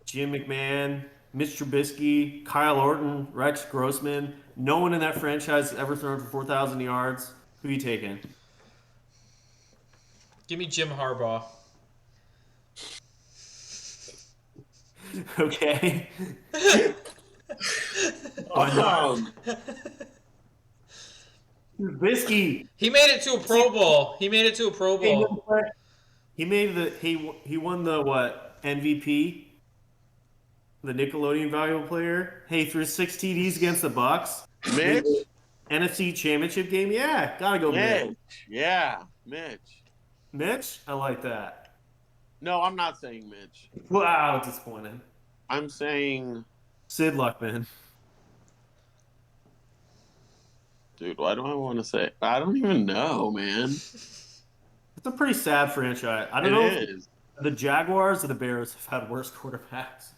Jim McMahon, Mitch Trubisky, Kyle Orton, Rex Grossman. No one in that franchise has ever thrown for 4,000 yards. Who are you taking? Give me Jim Harbaugh. Okay. Trubisky. He made it to a Pro Bowl. He won the what? MVP? The Nickelodeon Valuable Player. Hey, threw 6 TDs against the Bucks. Mitch? NFC Championship game. Yeah, gotta go Mitch. Mitch. Yeah, Mitch. Mitch, I like that. No, I'm not saying Mitch. Wow, disappointing. I'm saying, Sid Luckman. dude, why do I want to say? I don't even know, man. It's a pretty sad franchise. I don't know It if is. the Jaguars or the Bears have had worse quarterbacks.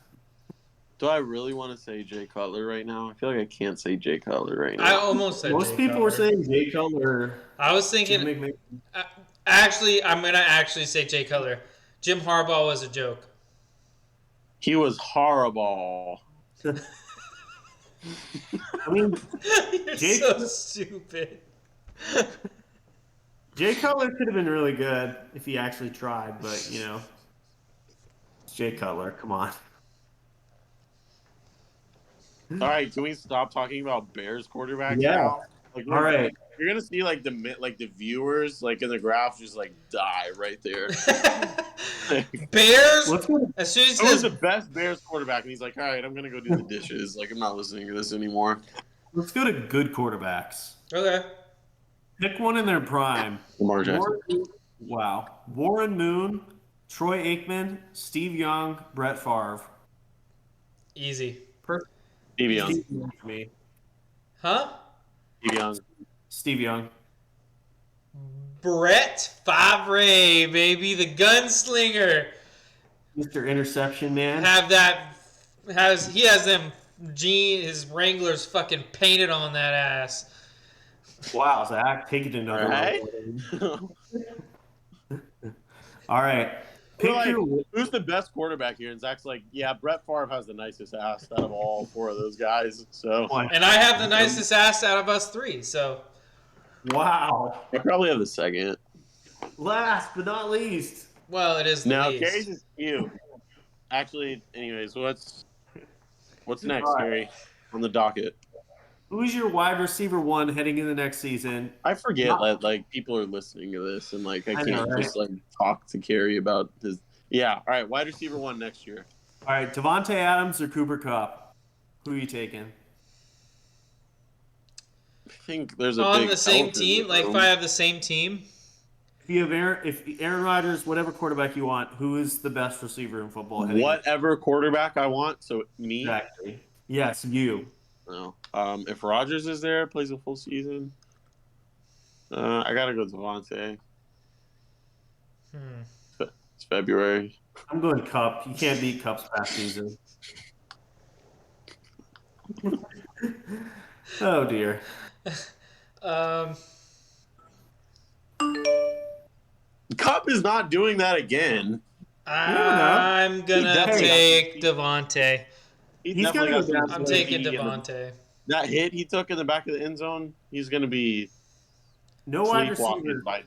Do I really want to say Jay Cutler right now? I feel like I can't say Jay Cutler right I now. almost said Most Jay people were Cutler. saying Jay Cutler. I was Jim thinking. McMahon. Actually, I'm gonna actually say Jay Cutler. Jim Harbaugh was a joke. He was horrible. I mean, You're Jake- so stupid. Jay Cutler could have been really good if he actually tried, but it's Jay Cutler. Come on. All right, can we stop talking about Bears quarterbacks Yeah. now? Like, All right. You're gonna see the viewers in the graph just die right there. Bears. Let's go. As soon as Who was this, the best Bears quarterback? And he's like, all right, I'm gonna go do the dishes. I'm not listening to this anymore. Let's go to good quarterbacks. okay. Pick one in their prime. Lamar Jackson. Warren Moon, Troy Aikman, Steve Young, Brett Favre. Easy. Steve Young. Steve Young for me. Huh? Steve Young. Steve Young. Brett Favre, baby, the gunslinger. Mr. Interception Man. He has them his Wranglers fucking painted on that ass. Wow, Zach, take it to another Right? level. All right. Pick Who's the best quarterback here? And Zach's like, yeah, Brett Favre has the nicest ass out of all four of those guys. So And I have the nicest ass out of us three, so. Wow. I probably have the second. Last but not least. Well, it is the Now, least. Gary's is you. Actually, anyways, what's next, All right. Gary, on the docket? Who's your wide receiver one heading into the next season? I forget that people are listening to this and I can't know, right? just talk to Gary about his. Yeah, all right, wide receiver one next year. All right, Devontae Adams or Cooper Kupp? Who are you taking? I think there's a on big the same elephant in team, the like if room. I have the same team. If you have Aaron Rodgers, whatever quarterback you want, who is the best receiver in football? heading Whatever quarterback I want, so me. Exactly. Yes, you. No. If Rodgers is there, plays a full season, I gotta go Devontae. It's February. I'm going Cup. You can't beat Cup's past season. Oh dear. Cup is not doing that again. I'm gonna definitely- take Devontae. He's definitely gotta got go down. some I'm taking speed. Devontae. That hit he took in the back of the end zone, he's gonna be No wide sleepwalking receiver. by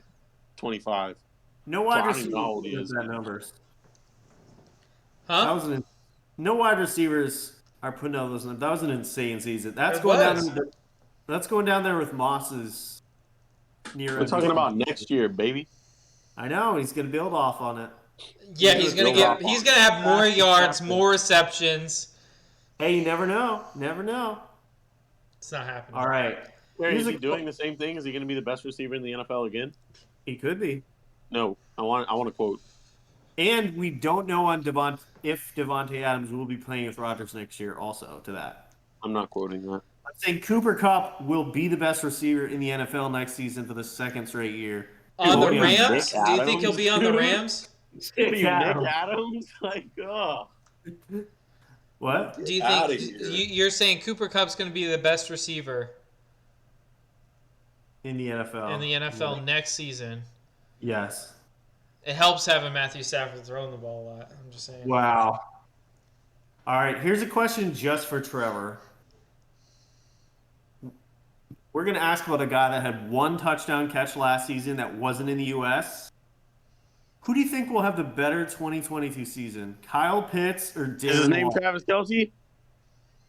25. No wide I don't even receiver. know how old he is. That numbers. Huh? No wide receivers are putting out those numbers. That was an insane season. That's It going was. down. That's going down there with Moss's near. We're talking about next year, baby. I know he's going to build off on it. Yeah, He's he's gonna gonna get. go He's off. gonna have more That's yards, exactly. more receptions. Hey, you never know. Never know. It's not happening. All right, Wait, Here's is he a- doing the same thing? Is he going to be the best receiver in the NFL again? he could be. No, I want a quote. And we don't know on if Devontae Adams will be playing with Rodgers next year. Also, to that, I'm not quoting that. I'm saying Cooper Kupp will be the best receiver in the NFL next season for the second straight year. On the What are you, Rams? Nick Do you think he'll be on the Adams? Rams? What are you, Yeah. Nick Adams? What? Do you Outta think here. you're saying Cooper Kupp's gonna be the best receiver In the NFL. in the NFL next season? Yes. It helps having Matthew Stafford throwing the ball a lot. I'm just saying. Wow. All right, here's a question just for Trevor. We're going to ask about a guy that had one touchdown catch last season that wasn't in the U.S. Who do you think will have the better 2022 season? Kyle Pitts or Darren Is his name Waller? Travis Kelce?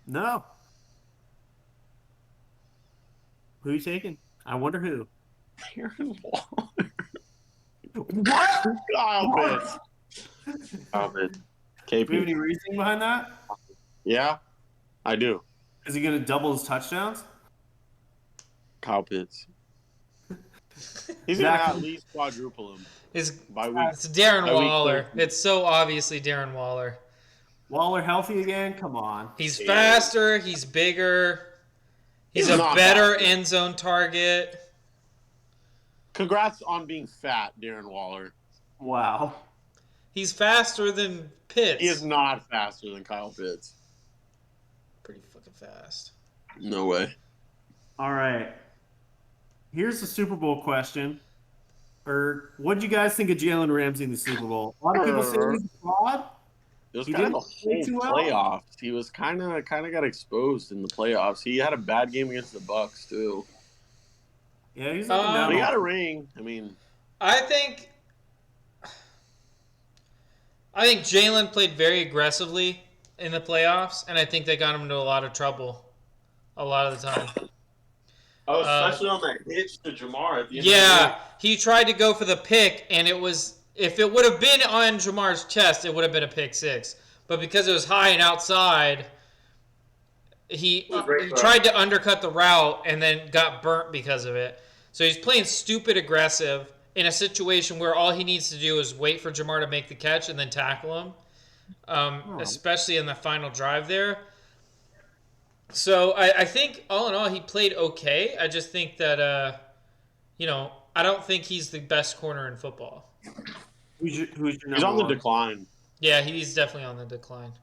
No. Who are you taking? I wonder who. Aaron Waller. What? Kyle Pitts. Kyle Pitts. Do you have any KP. reasoning behind that? Yeah, I do. Is he going to double his touchdowns? Kyle Pitts. He's going to Zach- at least quadruple him It's by week. it's Darren By week Waller. 13. It's so obviously Darren Waller. Waller healthy again? Come on. He's Yeah. faster. He's bigger. He's He's a not better faster. end zone target. Congrats on being fat, Darren Waller. Wow. He's faster than Pitts. He is not faster than Kyle Pitts. pretty fucking fast. No way. All right. Here's the Super Bowl question. What did you guys think of Jalen Ramsey in the Super Bowl? A lot of people say he's a fraud. It was He kind of the didn't play whole too well? playoffs. He was kind of got exposed in the playoffs. He had a bad game against the Bucks too. Yeah, he's up and down. But he got a ring. I mean, I think Jalen played very aggressively in the playoffs, and I think they got him into a lot of trouble a lot of the time. especially on that hitch to Jamar at the end. Yeah, he tried to go for the pick, and it was, if it would have been on Jamar's chest, it would have been a pick six. But because it was high and outside, he tried to undercut the route and then got burnt because of it. So he's playing stupid aggressive in a situation where all he needs to do is wait for Jamar to make the catch and then tackle him, especially in the final drive there. So I think, all in all, he played okay. I just think that, I don't think he's the best corner in football. Who's your number He's on the one? decline. Yeah, he's definitely on the decline.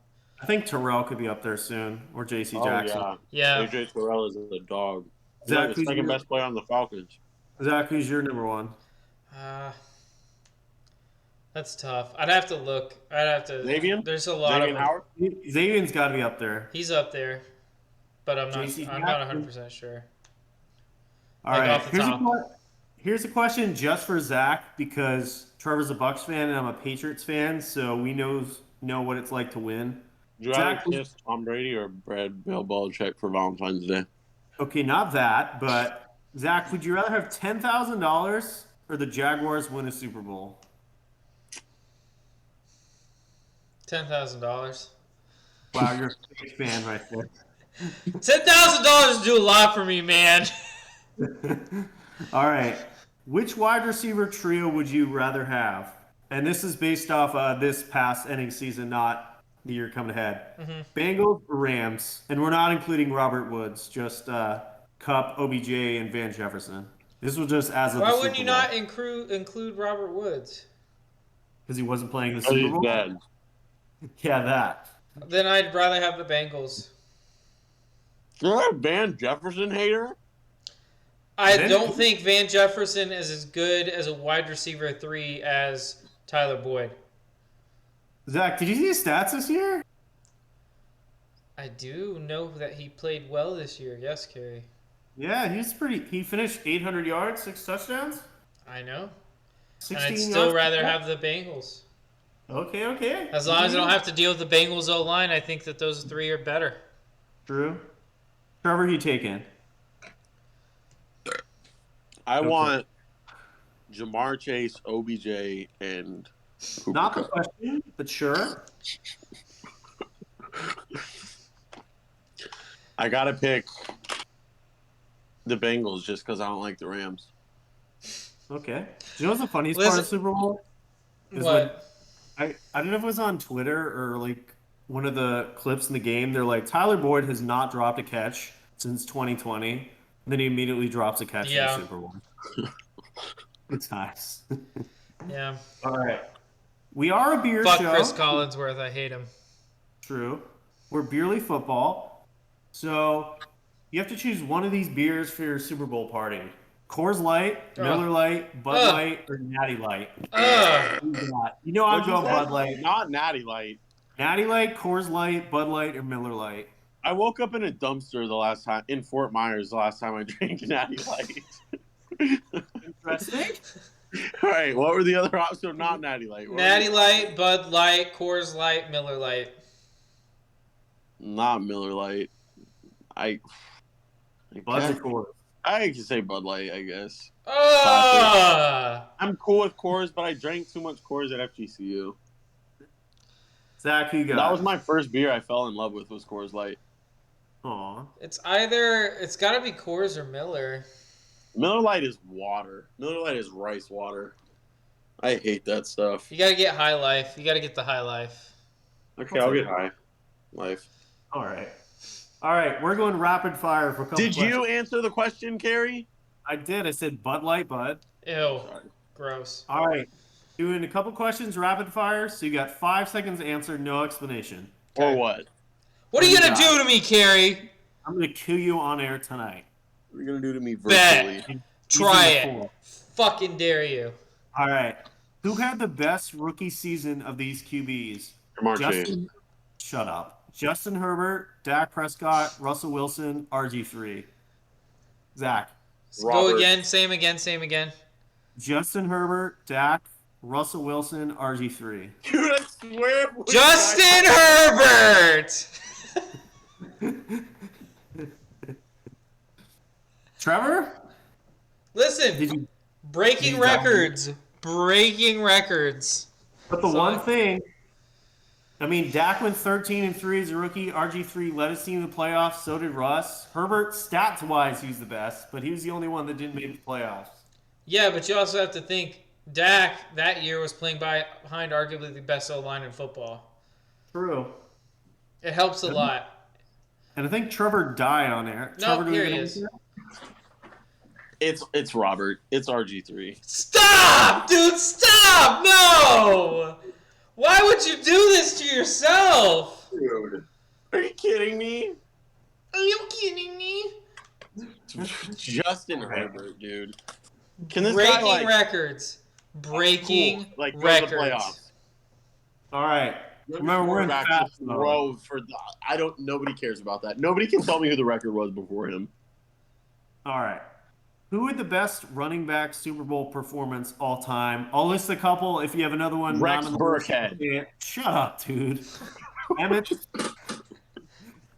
I think Terrell could be up there soon, or J.C. Oh, Jackson. yeah. Yeah. AJ Terrell is a dog. He's Zach, like the who's second your- best player on the Falcons. Zach, who's your number one? That's tough. I'd have to look. Xavier? There's a lot Xavier of Howard? Xavier's got to be up there. He's up there, but I'm JC not Jackson? 100% sure. All Like, right. off the top. Here's a question just for Zach, because Trevor's a Bucks fan and I'm a Patriots fan, so we know what it's like to win. Would you rather Zach, kiss Tom Brady or Bill Belichick for Valentine's Day? okay, not that, but Zach, would you rather have $10,000 or the Jaguars win a Super Bowl? $10,000. Wow, you're a big fan right there. $10,000 do a lot for me, man. All right. Which wide receiver trio would you rather have? And this is based off this past ending season, not the year coming ahead. Mm-hmm. Bengals or Rams? And we're not including Robert Woods, just Kupp, OBJ, and Van Jefferson. This was just as of Why the wouldn't Super you Bowl. not include Robert Woods? Because he wasn't playing the Oh, Super he's Bowl? dead. Yeah, that. Then I'd rather have the Bengals. You're a Van Jefferson hater? I Then- don't think Van Jefferson is as good as a wide receiver 3 as Tyler Boyd. Zach, did you see his stats this year? I do know that he played well this year. Yes, Kerry. Yeah, he finished 800 yards, 6 touchdowns. I know. 16 And I'd still yards. rather have the Bengals. Okay. As long as I don't have to deal with the Bengals O-line, I think that those 3 are better. True. Trevor, who you taking? I want Jamar Chase, OBJ, and Cooper Not the Kupp. question, but sure. I gotta pick the Bengals just because I don't like the Rams. Okay. Do you know what's the funniest part of the Super Bowl? Is What? I don't know if it was on Twitter or like one of the clips in the game. They're like, Tyler Boyd has not dropped a catch since 2020. And then he immediately drops a catch Yeah. in the Super Bowl. It's nice. Yeah. All right. We are a beer Fuck show. Chris Collinsworth. I hate him. True. We're Beerly Football. So you have to choose one of these beers for your Super Bowl party. Coors Light, Miller Light, Bud Light, or Natty Light. You know I'm going Bud Light. Not Natty Light. Natty Light, Coors Light, Bud Light, or Miller Light. I woke up in a dumpster the last time in Fort Myers. The last time I drank Natty Light. Interesting. All right, what were the other options? So not Natty Light. What were Natty the- Light, Bud Light, Coors Light, Miller Light. Not Miller Light. Bud's or Coors. I can say Bud Light, I guess. I'm cool with Coors, but I drank too much Coors at FGCU. Zach, who you got? That was my first beer I fell in love with was Coors Light. Aw. It's got to be Coors or Miller. Miller Lite is water. Miller Lite is rice water. I hate that stuff. You got to get High Life. You got to get the High Life. Okay, I'll get high. Life. All right. We're going rapid fire for a couple Did you questions. answer the question, Carrie? I did. I said Bud Light, Bud. Ew. Sorry. Gross. All right. Doing a couple questions rapid fire. So you got 5 seconds to answer, no explanation. Or what? What are you going to do to me, Carrie? I'm going to kill you on air tonight. What are you going to do to me Bet. virtually? Try Season it. 4. Fucking dare you. All right. Who had the best rookie season of these QBs? Jamar Chase. Shut up. Justin Herbert, Dak Prescott, Russell Wilson, RG3. Zach. Go Robert. again. Same again. Justin Herbert, Dak, Russell Wilson, RG3. Dude, I swear. Justin Herbert! Trevor? Listen, Did you? breaking you records. Breaking records. But the So one I- thing, I mean, Dak went 13-3 as a rookie. RG3 led his team to the playoffs. So did Russ. Herbert, stats-wise, he's the best, but he was the only one that didn't make the playoffs. Yeah, but you also have to think Dak that year was playing behind arguably the best O-line in football. True. It helps a lot. And I think Trevor died on there. No, Trevor, do we here get he an is. answer? It's Robert. It's RG3. Stop, dude! Stop! No! Why would you do this to yourself? Dude, are you kidding me? Are you kidding me? Justin Herbert, dude. Can this Breaking guy like records. Breaking cool, like go to the records. playoffs? All right. Remember, we're in Quarterback fast to mode. throw for nobody cares about that. Nobody can tell me who the record was before him. All right. Who had the best running back Super Bowl performance all time? I'll list a couple. If you have another one, Rex not on the list. Burkhead. Yeah, shut up, dude.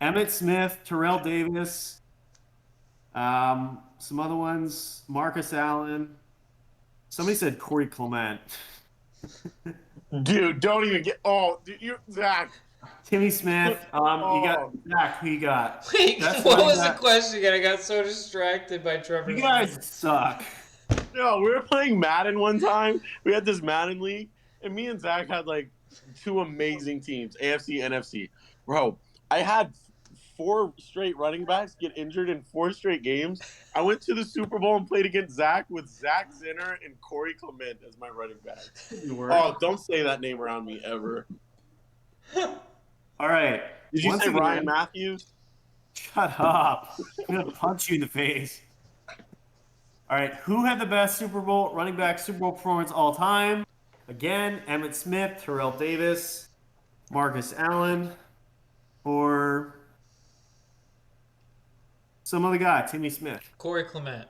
Emmett Smith, Terrell Davis, some other ones, Marcus Allen. Somebody said Corey Clement. Dude, don't even get. Oh, dude, Zach. Timmy Smith. You got Zach. Who you got? Wait, That's what running was the back. question again? I got so distracted by Trevor. You guys suck. No, we were playing Madden one time. We had this Madden league, and me and Zach had like two amazing teams, AFC, NFC. Bro, I had 4 straight running backs get injured in 4 straight games. I went to the Super Bowl and played against Zach with Zach Zinner and Corey Clement as my running back. Oh, don't say that name around me ever. All right. Did you Once say again- Ryan Matthews? Shut up. I'm going to punch you in the face. All right. Who had the best running back Super Bowl performance all time? Again, Emmett Smith, Terrell Davis, Marcus Allen, or some other guy, Timmy Smith. Corey Clement.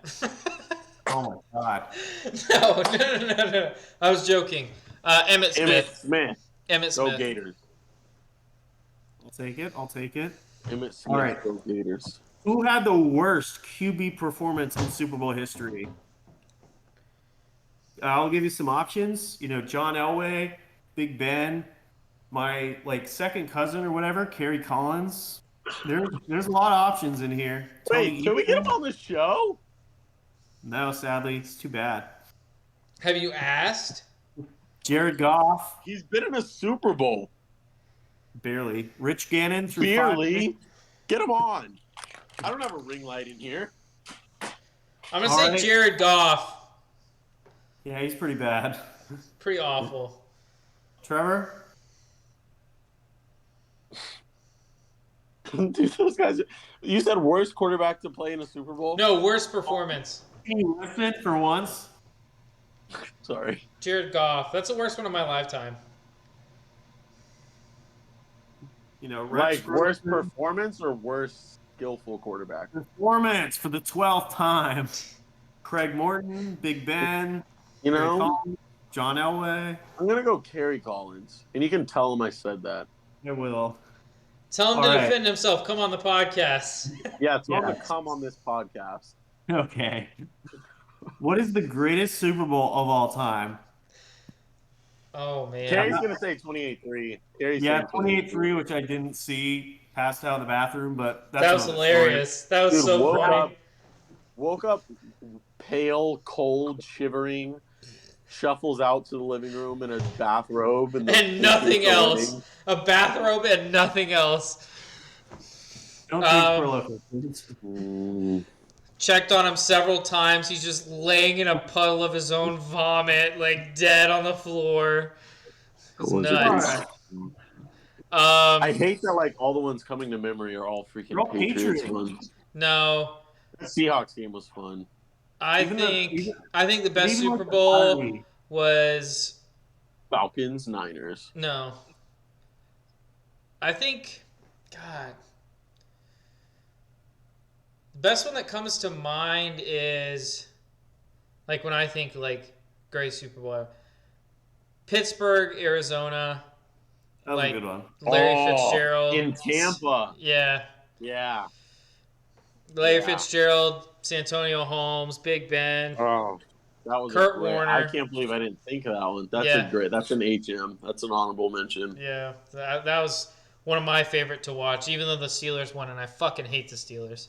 Oh, my God. No. I was joking. Emmett Smith. Emmett Go Smith. Gators. I'll take it. Emmett Smith. All right. Go Gators. Who had the worst QB performance in Super Bowl history? I'll give you some options. John Elway, Big Ben, my second cousin or whatever, Kerry Collins. There's a lot of options in here. Wait, Tony can we get Eaton. him on the show? No, sadly, it's too bad. Have you asked? Jared Goff, He's been in a Super Bowl. barely. Rich Gannon through 5 Barely. picks. Get him on. I don't have a ring light in here. I'm going to All say right. Jared Goff. Yeah, he's pretty bad. Pretty awful. Trevor? Dude, those guys. You said worst quarterback to play in a Super Bowl? No, worst performance. Can you listen for once? Sorry. Jared Goff. That's the worst one of my lifetime. Rex Like worst Grossman. performance or worst skillful quarterback? Performance for the 12th time. Craig Morton, Big Ben, You Kerry know, Collins, John Elway. I'm gonna go Kerry Collins, and you can tell him I said that. I will. Tell him All to right. defend himself. Come on the podcast. Yeah, tell him to Yes. come on this podcast. Okay. What is the greatest Super Bowl of all time? Oh, man. Kerry's gonna say 28-3. Kerry's Yeah, saying 28-3, which I didn't see. Passed out in the bathroom, but that's That was another hilarious. That was Dude, so woke funny. Woke up pale, cold, shivering. Shuffles out to the living room in a bathrobe And nothing else. A bathrobe and nothing else. Story. Don't take Prolific. Checked on him several times. He's just laying in a puddle of his own vomit, dead on the floor. It's nuts. I hate that all the ones coming to memory are all freaking They're all Patriots Patriots. ones. No, The Seahawks game was fun. I Even think the best even Super the Bowl Army. was Falcons, Niners. no. I think, God, the best one that comes to mind is like when I think like great Super Bowl, Pittsburgh, Arizona, That was like a good one. Larry Fitzgerald in Tampa. Yeah, Yeah. Larry Yeah. Fitzgerald, Santonio Holmes, Big Ben, Oh, that was Kurt a great. I Warner. can't believe I didn't think of that one. That's a Yeah. great. That's an HM. That's an honorable mention. Yeah, that was one of my favorite to watch, even though the Steelers won, and I fucking hate the Steelers.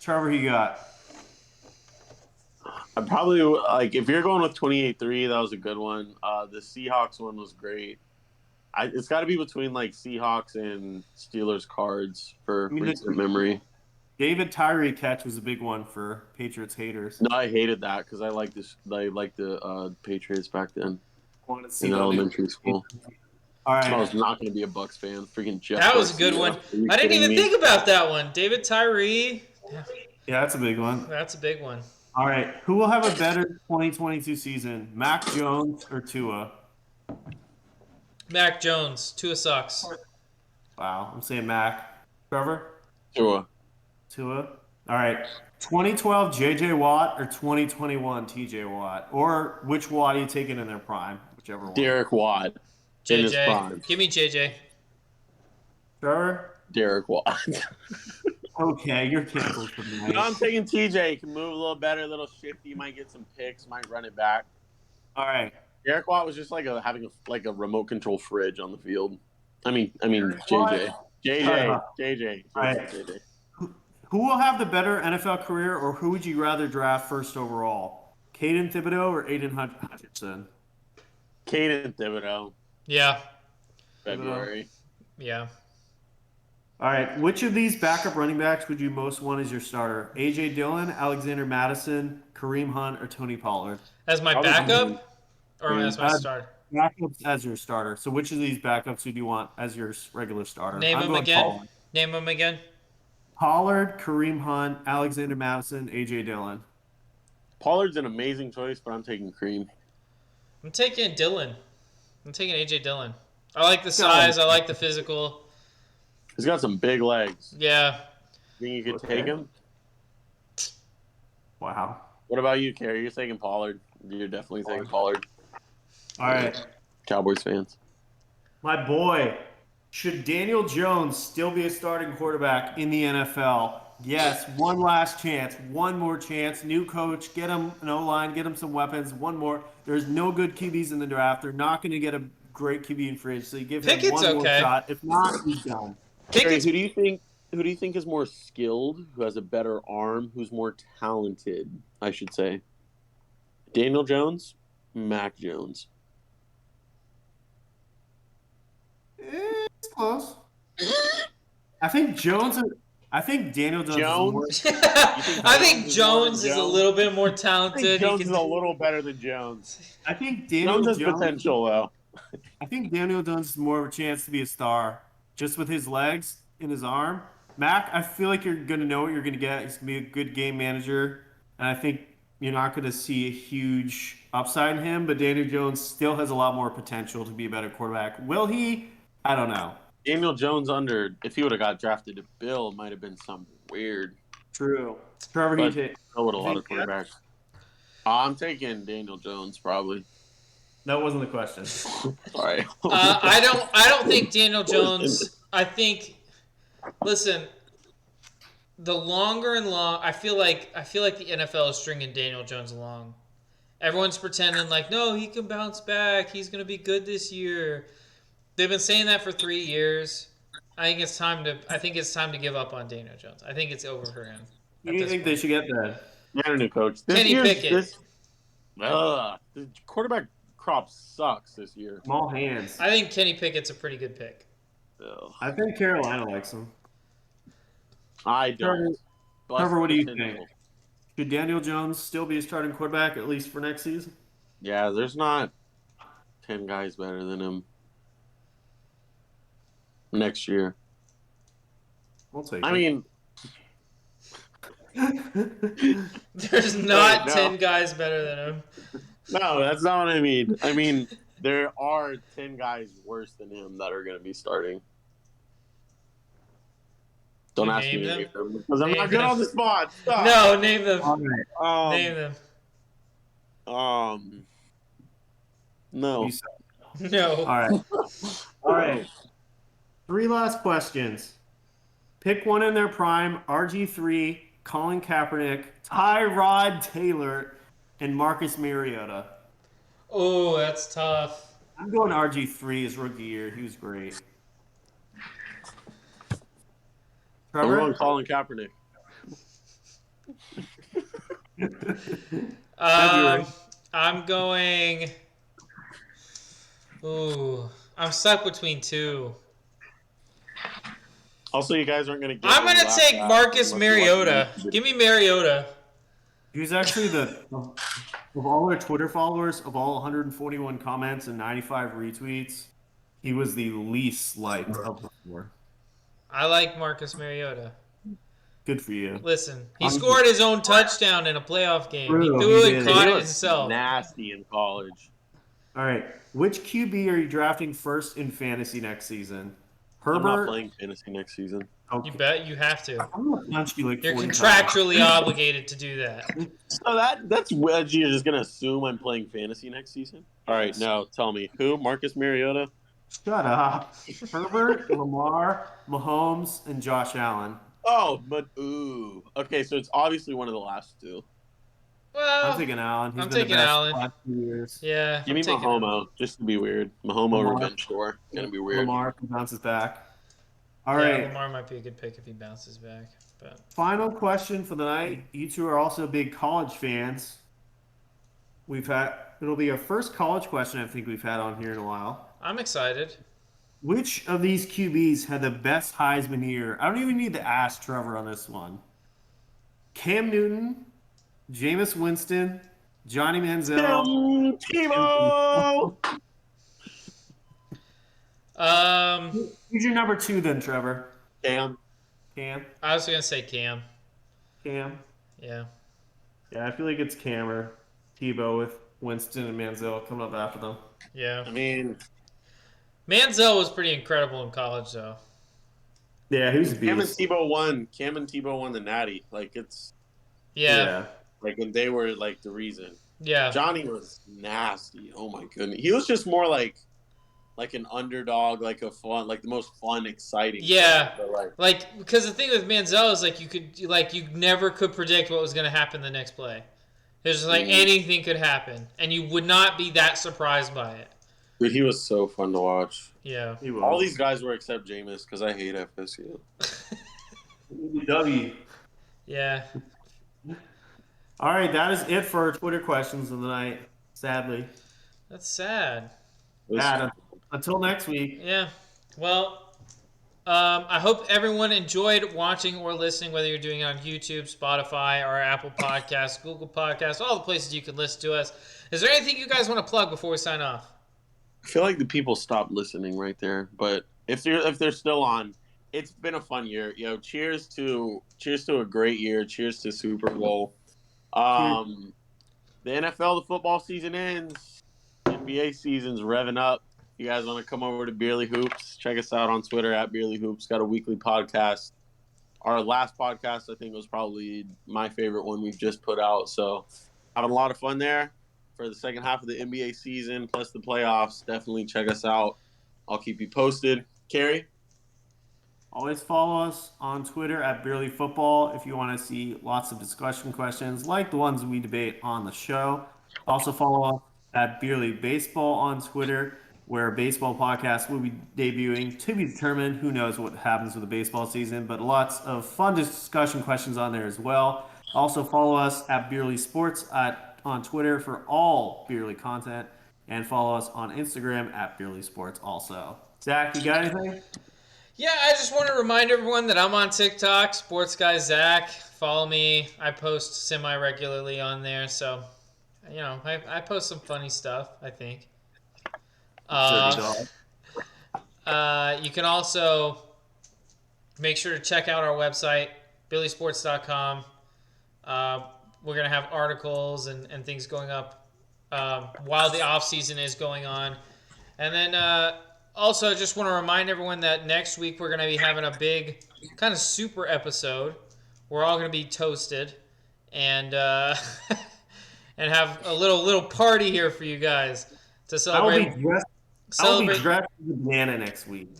Trevor, who you got? I probably like if you're going with 28-3, that was a good one. The Seahawks one was great. It's got to be between like Seahawks and Steelers cards for recent memory. David Tyree catch was a big one for Patriots haters. No, I hated that because I liked this. I liked the Patriots back then Want to see in elementary school. All right. I was not going to be a Bucks fan. Freaking Jeff. That was a good one. I didn't even think about that one. David Tyree. Yeah, that's a big one. That's a big one. All right. Who will have a better 2022 season, Mac Jones or Tua? Mac Jones. Tua sucks. Wow. I'm saying Mac. Trevor? Tua. Tua. All right. 2012 J.J. Watt or 2021 T.J. Watt? Or which Watt are you taking in their prime? Whichever one. Derek Watt. In his JJ. prime. Give me JJ. Trevor? Derek Watt. Okay, you're canceled for the night. No, I'm taking TJ. He can move a little better, a little shifty. Might get some picks. Might run it back. All right. Derek Watt was just like having a remote control fridge on the field. I mean JJ. JJ. All right. JJ. Who will have the better NFL career, or who would you rather draft first overall? Caden Thibodeau or Aiden Hutchinson? Caden Thibodeau. Yeah. February. Yeah. All right. Which of these backup running backs would you most want as your starter? A.J. Dillon, Alexander Madison, Kareem Hunt, or Tony Pollard? As my Probably backup? Or as my starter? Backups as your starter. So which of these backups would you want as your regular starter? Name I'm them going again. Pollard. Name them again. Pollard, Kareem Hunt, Alexander Madison, A.J. Dillon. Pollard's an amazing choice, but I'm taking Cream. I'm taking Dillon. I'm taking A.J. Dillon. I like the size. I like the physical. He's got some big legs. Yeah. Think you could take him? Wow. What about you, Kerry? You're taking Pollard. You're definitely taking Pollard. All right. Cowboys fans. My boy, should Daniel Jones still be a starting quarterback in the NFL? Yes, one last chance, one more chance. New coach, get him an O-line, get him some weapons, one more. There's no good QBs in the draft. They're not going to get a great QB in free agency. So you give him Pickett's one more okay. shot. If not, he's done. Kerry, who do you think is more skilled, who has a better arm, who's more talented, I should say? Daniel Jones, Mac Jones. It's close. I think Jones. I think Daniel Jones. Jones? I think Jones is a little bit more talented. I think Jones is a little better than Jones. I think Daniel Jones has potential, though. I think Daniel Jones has more of a chance to be a star just with his legs and his arm. Mac, I feel like you're going to know what you're going to get. He's going to be a good game manager. And I think you're not going to see a huge upside in him. But Daniel Jones still has a lot more potential to be a better quarterback. Will he? I don't know. Daniel Jones if he would have got drafted to Bill, might have been something weird. True. Trevor, But you take. so would a lot of quarterbacks. I'm taking Daniel Jones, probably. That wasn't the question. Sorry. I don't think Daniel Jones. I think. Listen, the longer and long, I feel like the NFL is stringing Daniel Jones along. Everyone's pretending like, no, he can bounce back. He's going to be good this year. They've been saying that for 3 years. I think it's time to give up on Daniel Jones. I think it's over for him. Who do you think they should get then? Get a new coach. Kenny Pickett. The quarterback crop sucks this year. Small hands. I think Kenny Pickett's a pretty good pick. Ugh. I think Carolina likes him. I don't. Trevor, what do you Potential. think? Should Daniel Jones still be a starting quarterback, at least for next season? Yeah, there's not 10 guys better than him next year. We'll take I it. mean, There's not Wait, no. 10 guys better than him. no, that's not what I mean. I mean, there are 10 guys worse than him that are going to be starting. Don't You ask name me them? any of them because I'm Name not good them. on the spot. Stop. No, name them. All right. Name them. No. You suck. No. All right. All right. 3 last questions. Pick one in their prime: RG3, Colin Kaepernick, Tyrod Taylor, and Marcus Mariota. Oh, that's tough. I'm going RG3 his rookie year. He was great. I'm Trevor? going Colin Kaepernick. February. I'm going. Ooh, I'm stuck between two. Also, you guys aren't going to get I'm what you gonna laughed take at Marcus unless you watch Mariota. the- Give me Mariota. He was actually of all their Twitter followers, of all 141 comments and 95 retweets, he was the least liked of the 4. I like Marcus Mariota. Good for you. Listen, he I'm- scored his own touchdown in a playoff game. He True, threw he it and did. caught He it was himself. nasty in college. All right. Which QB are you drafting first in fantasy next season? I'm not Herbert? playing fantasy next season. You bet you have to. I'm going to punch you like You're 40 contractually obligated to do that. So that's what you're just gonna assume I'm playing fantasy next season. All right, now tell me who? Marcus Mariota? times. Shut up. Herbert, Lamar, Mahomes, and Josh Allen. Oh, but ooh. Okay, so it's obviously one of the last two. Well, I'm taking Allen. He's I'm been taking the best Allen. the last 2 years. yeah. Give me I'm taking Mahomo, just to be weird. Mahomo Lamar. revenge tour. Gonna be weird. Lamar bounces back. All yeah, right. Lamar might be a good pick if he bounces back. But Final question for the night. You two are also big college fans. It'll be our first college question I think we've had on here in a while. I'm excited. Which of these QBs had the best Heisman year? I don't even need to ask Trevor on this one. Cam Newton, Jameis Winston, Johnny Manziel. Tebow! Who's your number 2 then, Trevor? Cam. Cam? I was gonna say Cam. Cam? Yeah. Yeah, I feel like it's Cam or Tebow with Winston and Manziel coming up after them. Yeah. I mean, Manziel was pretty incredible in college, though. Yeah, he was a Cam and beast. Tebow won. Cam and Tebow won the Natty. Like it's Yeah. like when they were like the reason. Yeah. Johnny was nasty. Oh my goodness. He was just more like an underdog, like a fun, like the most fun, exciting. Yeah. But like, Like, because the thing with Manziel is you never could predict what was going to happen the next play. There's just anything could happen, and you would not be that surprised by it. dude, he was so fun to watch. Yeah. He was. All these guys were except Jameis because I hate FSU. W. Yeah. All right, that is it for our Twitter questions of the night. Sadly, That's sad. Adam. Until next week. Yeah. Well, I hope everyone enjoyed watching or listening, whether you're doing it on YouTube, Spotify, or Apple Podcasts, Google Podcasts, all the places you can listen to us. Is there anything you guys want to plug before we sign off? I feel like the people stopped listening right there, but if they're still on, it's been a fun year. You know, cheers to a great year. Cheers to Super Bowl. The NFL, the football season ends. NBA season's revving up. You guys want to come over to Beerly Hoops? Check us out on Twitter at Beerly Hoops. Got a weekly podcast. Our last podcast, I think, was probably my favorite one we've just put out. So having a lot of fun there for the second half of the NBA season, plus the playoffs. Definitely check us out. I'll keep you posted. Carrie? Always follow us on Twitter at Beerly Football if you want to see lots of discussion questions like the ones we debate on the show. Also follow us at Beerly Baseball on Twitter, where a baseball podcast will be debuting to be determined. Who knows what happens with the baseball season, but lots of fun discussion questions on there as well. Also follow us at Beerly Sports on Twitter for all Beerly content, and follow us on Instagram at Beerly Sports also. Zach, you got anything? Yeah, I just want to remind everyone that I'm on TikTok, Sports Guy Zach. Follow me. I post semi-regularly on there, so, you know, I post some funny stuff, I think. You can also make sure to check out our website, BillySports.com. We're going to have articles and things going up while the off season is going on. And then Also, I just want to remind everyone that next week we're going to be having a big kind of super episode. We're all going to be toasted and and have a little party here for you guys to celebrate. I'll be dressed as a banana next week.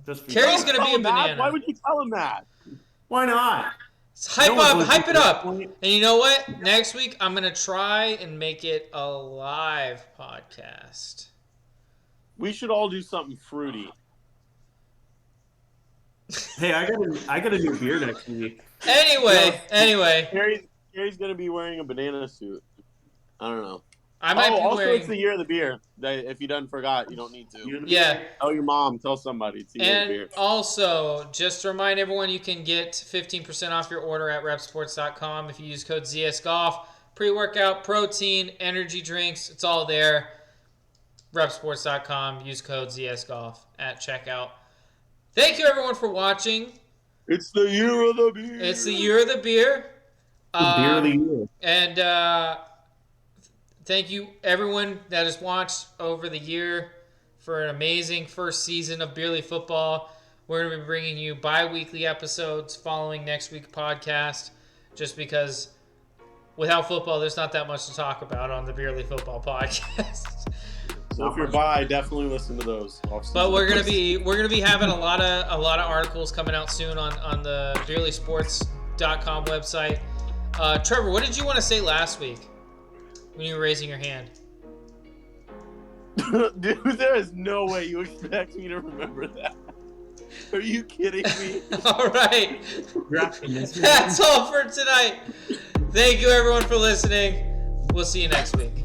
Just Carrie's going to be a banana. Why would you tell him that? Why not? Hype it up. And you know what? Next week I'm going to try and make it a live podcast. We should all do something fruity. Hey, I got a new beer next week. Anyway. Gary's gonna be wearing a banana suit. I don't know. I might be also, wearing. it's the year of the beer. If you done forgot, you don't need to. Yeah. Tell your mom. Tell somebody. It's the year of the beer. And also, just to remind everyone, you can get 15% off your order at repsports.com if you use code ZSGolf. Pre-workout, protein, energy drinks, it's all there. repsports.com. Use code ZSGolf at checkout. Thank you, everyone, for watching. It's the year of the beer. It's the year of the beer. The beer of the year. And thank you, everyone that has watched over the year for an amazing first season of Beerly Football. We're going to be bringing you bi-weekly episodes following next week's podcast, just because without football, there's not that much to talk about on the Beerly Football podcast. So if you're bi, definitely listen to those. But we're gonna be having a lot of articles coming out soon on the BeerlySports.com website. Trevor, what did you want to say last week when you were raising your hand? Dude, there is no way you expect me to remember that. Are you kidding me? All right. That's all for tonight. Thank you, everyone, for listening. We'll see you next week.